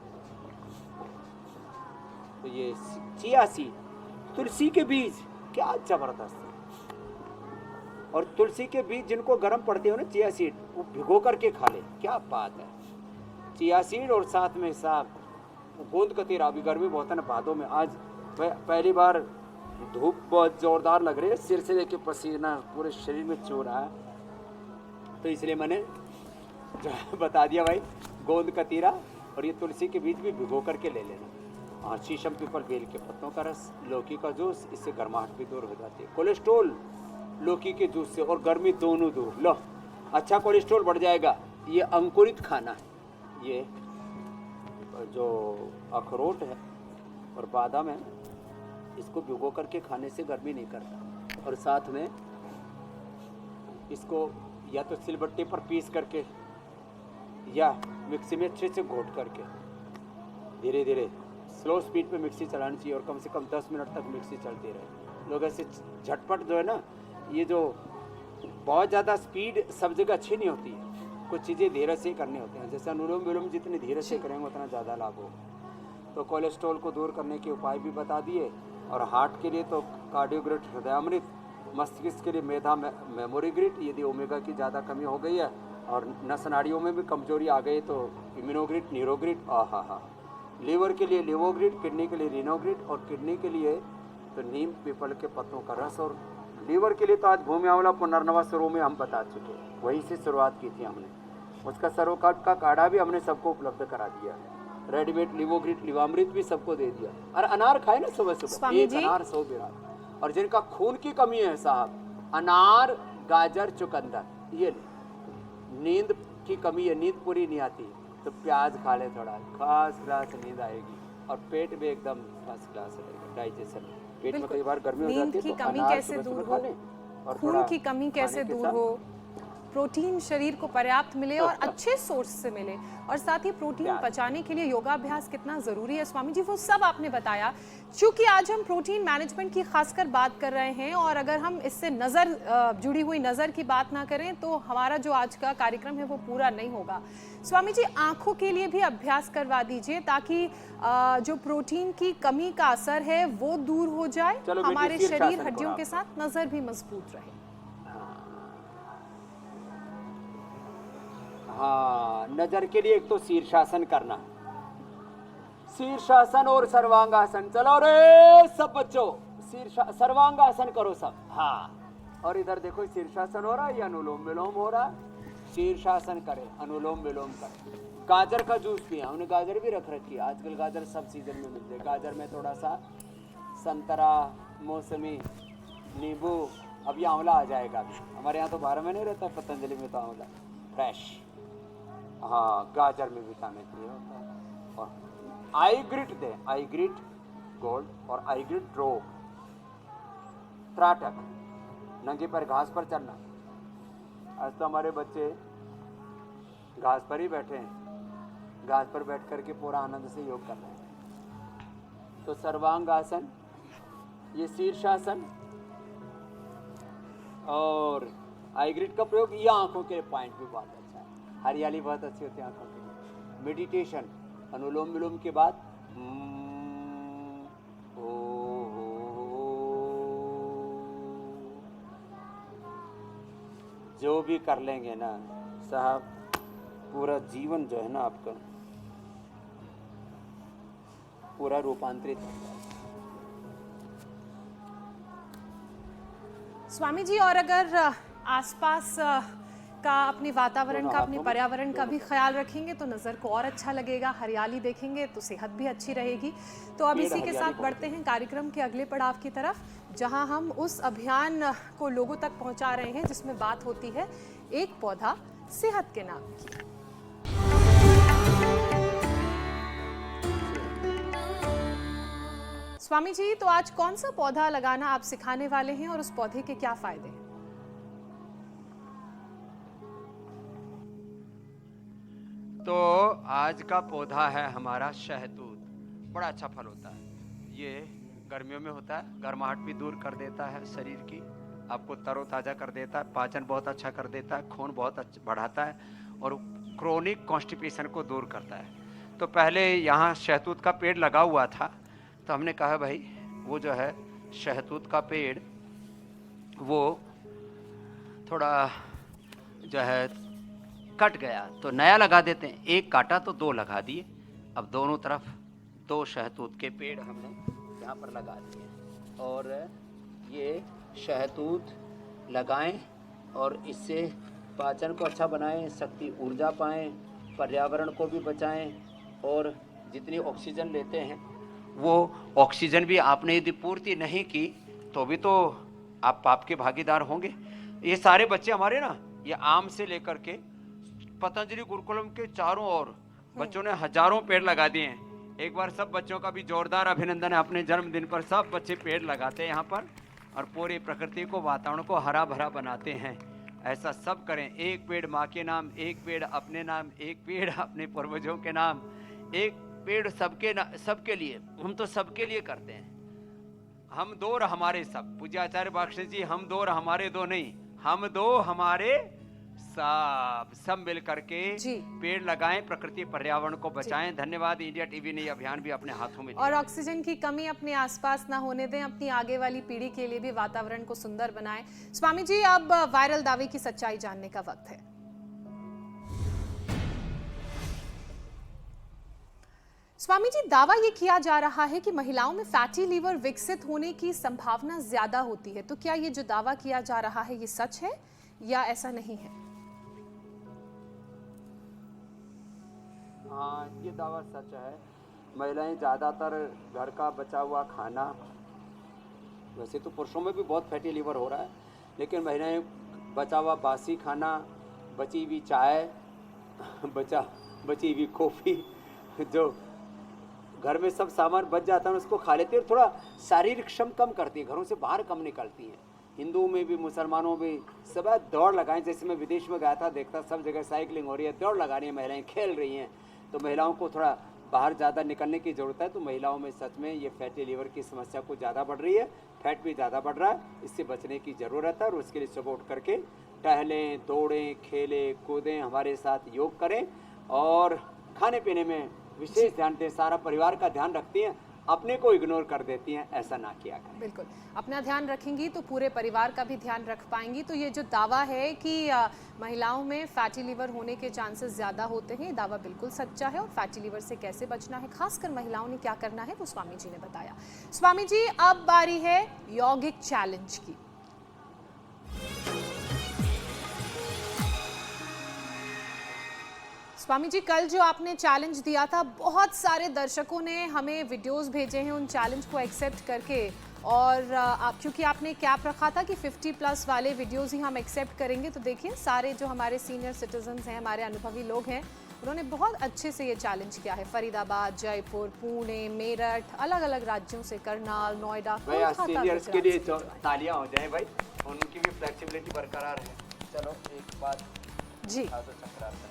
तो ये चिया सीड, तुलसी के बीज, क्या जबरदस्त है। और तुलसी के बीज जिनको गर्म पड़ते हो ना, चिया सीड, वो भिगो करके खा ले, क्या बात है। चिया सीड और साथ में साग, गोंद कतीरा, अभी गर्मी बहुत है ना भादों में। आज पहली बार धूप बहुत जोरदार लग रही है, सिर से लेके पसीना पूरे शरीर में चो रहा है, तो इसलिए मैंने जो बता दिया भाई, गोंद कतीरा और ये तुलसी के बीज भी भिगो करके ले लेना। और शीशम पीपल बेल के पत्तों का रस, लौकी का जूस, इससे गर्माहट भी दूर हो जाती है। कोलेस्ट्रोल लौकी के जूस से और गर्मी दोनों दूर। लो, अच्छा कोलेस्ट्रोल बढ़ जाएगा। ये अंकुरित खाना है, ये जो अखरोट है और बादाम है, इसको भिगो करके खाने से गर्मी नहीं करता। और साथ में इसको या तो सिलबट्टे पर पीस करके या मिक्सी में अच्छे से घोट करके धीरे धीरे स्लो स्पीड पे मिक्सी चलानी चाहिए, और कम से कम 10 मिनट तक मिक्सी चलती रहे। लोग ऐसे झटपट जो है ना, ये जो बहुत ज़्यादा स्पीड सब जगह अच्छी नहीं होती है, कुछ चीज़ें धीरे से करनी होती हैं। जैसे अनुलोम विलोम जितने धीरे से करेंगे उतना ज़्यादा लाभ होगा। तो कोलेस्ट्रॉल को दूर करने के उपाय भी बता दिए। और हार्ट के लिए तो कार्डियोग्रिट हृदयामृत, मस्तिष्क के लिए मेधा मेमोरी ग्रिट, यदि ओमेगा की ज़्यादा कमी हो गई है और नस नाड़ियों में भी कमजोरी आ गई तो इम्यूनोग्रिट, न्यूरोग्रिट, आहा। लीवर के लिए लिवोग्रिट, किडनी के लिए रीनोग्रिट, और किडनी के लिए तो नीम पीपल के पत्तों का रस और लीवर के लिए तो आज भूमि आंवला पुनर्नवा सर्व में हम बता चुके हैं, वहीं से शुरुआत की थी हमने। उसका सर्वकाट का काढ़ा भी हमने सबको उपलब्ध करा दिया है, रेडीमेड लिवोग्रिट लिवामृत भी सबको दे दिया। और अनार खाए ना सुबह सुबह, स्वामी एक जी। अनार 100 बिरार। और जिनका खून की कमी है साहब, अनार गाजर चुकंदर ये नींद की कमी है, नींद पूरी नहीं आती तो प्याज खा ले थोड़ा, खास क्लास नींद आएगी और पेट भी एकदम फर्स्ट क्लास रहेगा, डाइजेशन। पेट में कई बार गर्मी हो नींद जाती है की तो कमी अनार कैसे सुबह दूर सुबह हो, खा लें और खून थोड़ा की कमी कैसे खाने के दूर साथ- हो, प्रोटीन शरीर को पर्याप्त मिले और अच्छे सोर्स से मिले, और साथ ही प्रोटीन प्याज। पचाने के लिए योगाभ्यास कितना जरूरी है स्वामी जी, वो सब आपने बताया। चूंकि आज हम प्रोटीन मैनेजमेंट की खासकर बात कर रहे हैं, और अगर हम इससे नजर जुड़ी हुई नजर की बात ना करें तो हमारा जो आज का कार्यक्रम है वो पूरा नहीं होगा। स्वामी जी, आंखों के लिए भी अभ्यास करवा दीजिए ताकि जो प्रोटीन की कमी का असर है वो दूर हो जाए, चलो बेटी, हमारे शीर्षासन शरीर करो हड्डियों आप। के साथ नजर भी मजबूत रहे। हाँ, नजर के लिए एक तो शीर्षासन करना, शीर्षासन और सर्वांगासन। चलो रे सब बच्चों, सर्वांगासन करो सब। हाँ, और इधर देखो शीर्षासन हो रहा है, ये अनुलोम विलोम हो रहा है। शीर्षासन करें, अनुलोम विलोम करें। गाजर का जूस पिए, हमने गाजर भी रख रखी है, आजकल गाजर सब सीजन में मिलते हैं। गाजर में थोड़ा सा संतरा, मौसमी, नींबू, अब ये आंवला आ जाएगा अभी। हमारे यहाँ तो 12 महीने रहता है, पतंजलि में तो आंवला फ्रेश। हाँ, गाजर में विटामिन ए होता है। और आई ग्रिट दें, आई ग्रिट गोल्ड और आई ग्रिट ड्रो। त्राटक, नंगे पर घास पर चलना। आज तो हमारे बच्चे घास पर ही बैठे हैं, घास पर बैठ करके पूरा आनंद से योग कर रहे हैं। तो सर्वांग आसन, ये शीर्षासन और आई ग्रिट का प्रयोग, ये आंखों के पॉइंट भी बहुत अच्छा है। हरियाली बहुत अच्छी होती है आंखों के लिए। मेडिटेशन, अनुलोम विलोम के बाद जो भी कर लेंगे ना साहब, पूरा जीवन जो है ना आपका पूरा रूपांतरित हो जाएगा। स्वामी जी, और अगर आसपास का, अपने वातावरण का, अपने पर्यावरण का भी ख्याल रखेंगे तो नज़र को और अच्छा लगेगा, हरियाली देखेंगे तो सेहत भी अच्छी रहेगी। तो अब इसी के साथ बढ़ते हैं कार्यक्रम के अगले पड़ाव की तरफ, जहां हम उस अभियान को लोगों तक पहुंचा रहे हैं जिसमें बात होती है एक पौधा सेहत के नाम की। स्वामी जी, तो आज कौन सा पौधा लगाना आप सिखाने वाले हैं और उस पौधे के क्या फायदे हैं? तो आज का पौधा है हमारा शहतूत। बड़ा अच्छा फल होता है, ये गर्मियों में होता है, गर्माहट भी दूर कर देता है शरीर की, आपको तरोताज़ा कर देता है, पाचन बहुत अच्छा कर देता है, खून बहुत अच्छा बढ़ाता है और क्रोनिक कॉन्स्टिपेशन को दूर करता है। तो पहले यहाँ शहतूत का पेड़ लगा हुआ था, तो हमने कहा भाई वो जो है शहतूत का पेड़ वो थोड़ा जो है कट गया, तो नया लगा देते हैं। एक काटा तो दो लगा दिए, अब दोनों तरफ 2 शहतूत के पेड़ हमने यहाँ पर लगा दिए। और ये शहतूत लगाएं और इससे पाचन को अच्छा बनाएं, शक्ति ऊर्जा पाएं, पर्यावरण को भी बचाएं, और जितनी ऑक्सीजन लेते हैं वो ऑक्सीजन भी आपने यदि पूर्ति नहीं की तो भी तो आप पाप के भागीदार होंगे। ये सारे बच्चे हमारे ना, ये आम से लेकर के पतंजलि गुरुकुलम के चारों ओर बच्चों ने हजारों पेड़ लगा दिए हैं। एक बार सब बच्चों का भी जोरदार अभिनंदन है। अपने जन्मदिन पर सब बच्चे पेड़ लगाते हैं यहाँ पर और पूरी प्रकृति को, वातावरण को हरा भरा बनाते हैं। ऐसा सब करें। एक पेड़ माँ के नाम, एक पेड़ अपने नाम, एक पेड़ अपने पूर्वजों के नाम, एक पेड़ सबके लिए। हम तो सबके लिए करते हैं। हम दो और हमारे सब। पूज्य आचार्य बाक्षी जी, हम दो और हमारे दो नहीं, हम दो हमारे सब मिल करके पेड़ लगाएं, प्रकृति पर्यावरण को बचाएं। धन्यवाद। इंडिया टीवी ने अभियान भी अपने हाथों में और ऑक्सीजन की कमी अपने आसपास ना होने दें, अपनी आगे वाली पीढ़ी के लिए भी वातावरण को सुंदर बनाएं। स्वामी जी, अब वायरल दावे की सच्चाई जानने का वक्त है। स्वामी जी, दावा ये किया जा रहा है कि महिलाओं में फैटी लीवर विकसित होने की संभावना ज्यादा होती है, तो क्या ये जो दावा किया जा रहा है ये सच है या ऐसा नहीं है? हाँ, ये दावा सच है। महिलाएं ज़्यादातर घर का बचा हुआ खाना, वैसे तो पुरुषों में भी बहुत फैटी लीवर हो रहा है, लेकिन महिलाएं बचा हुआ बासी खाना, बची हुई चाय, बची हुई कॉफ़ी, जो घर में सब सामान बच जाता है उसको खा लेती है और थोड़ा शारीरिक श्रम कम करती है, घरों से बाहर कम निकलती हैं। हिंदुओं में भी, मुसलमानों में सब दौड़ लगाएं। जैसे मैं विदेश में गया था, देखता सब जगह साइकिलिंग हो रही है, दौड़ लगा रही है महिलाएं, खेल रही हैं। तो महिलाओं को थोड़ा बाहर ज़्यादा निकलने की ज़रूरत है। तो महिलाओं में सच में ये फैटी लीवर की समस्या कुछ ज़्यादा बढ़ रही है, फैट भी ज़्यादा बढ़ रहा है। इससे बचने की ज़रूरत है और उसके लिए सुबह उठ करके टहलें, दौड़ें, खेलें, कूदें, हमारे साथ योग करें और खाने पीने में विशेष ध्यान दें। सारा परिवार का ध्यान रखती हैं, अपने को इग्नोर कर देती हैं, ऐसा ना किया करें। बिल्कुल, अपना ध्यान रखेंगी तो पूरे परिवार का भी ध्यान रख पाएंगी। तो ये जो दावा है कि महिलाओं में फैटी लीवर होने के चांसेस ज़्यादा होते हैं, ये दावा बिल्कुल सच्चा है। और फैटी लीवर से कैसे बचना है, खासकर महिलाओं ने क्या करना है, वो स्वामी जी ने बताया। स्वामी जी, अब बारी है यौगिक चैलेंज की। स्वामी जी, कल जो आपने चैलेंज दिया था, बहुत सारे दर्शकों ने हमें वीडियोस भेजे हैं उन चैलेंज को एक्सेप्ट करके। और आप, क्योंकि आपने कैप रखा था कि 50+ वाले वीडियोस ही हम एक्सेप्ट करेंगे, तो देखिए सारे जो हमारे सीनियर सिटीजन्स हैं, हमारे अनुभवी लोग हैं, उन्होंने बहुत अच्छे से ये चैलेंज किया है। फरीदाबाद, जयपुर, पुणे, मेरठ, अलग अलग राज्यों से, करनाल, नोएडा, सीनियर्स के लिए तालियां हो जाएं भाई, उनकी भी फ्लेक्सिबिलिटी बरकरार है। चलो एक बात जी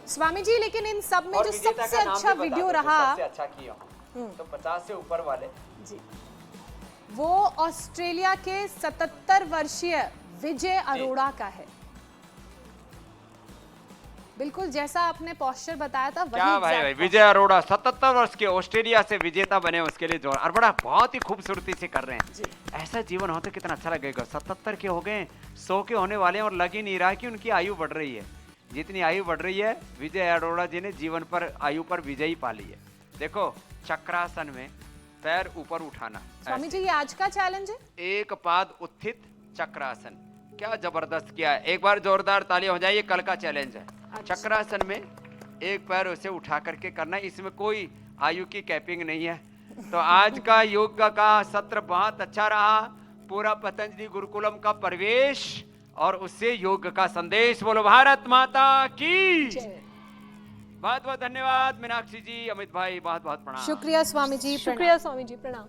स्वामी जी, लेकिन इन सब में जो सबसे अच्छा वीडियो रहा, सबसे अच्छा किया तो 50 से ऊपर वाले जी, वो ऑस्ट्रेलिया के 77 वर्षीय विजय अरोड़ा का है। बिल्कुल जैसा आपने पोस्चर बताया था वही। क्या भाई, विजय अरोड़ा 77 वर्ष के ऑस्ट्रेलिया से विजेता बने, उसके लिए जोर और बड़ा बहुत ही खूबसूरती से कर रहे हैं। ऐसा जीवन हो तो कितना अच्छा लगेगा। 77 के हो गए, 100 के होने वाले हैं और लग ही नहीं रहा कि उनकी आयु बढ़ रही है। जितनी आयु बढ़ रही है, विजय अरोड़ा जी ने जीवन पर, आयु पर विजय ही पा ली है। देखो, चक्रासन में पैर ऊपर उठाना। स्वामी जी, ये आज का चैलेंज है। एक पाद उत्थित चक्रासन, क्या जबरदस्त किया है। एक बार जोरदार ताली हो जाए। ये कल का चैलेंज है। चक्रासन में एक पैर उसे उठा करके करना, इसमें कोई आयु की कैपिंग नहीं है। तो आज का योग का सत्र बहुत अच्छा रहा। पूरा पतंजलि गुरुकुलम का प्रवेश और उससे योग का संदेश। बोलो भारत माता की। बहुत बहुत धन्यवाद मीनाक्षी जी, अमित भाई, बहुत बहुत प्रणाम। शुक्रिया स्वामी जी, शुक्रिया स्वामी जी, प्रणाम।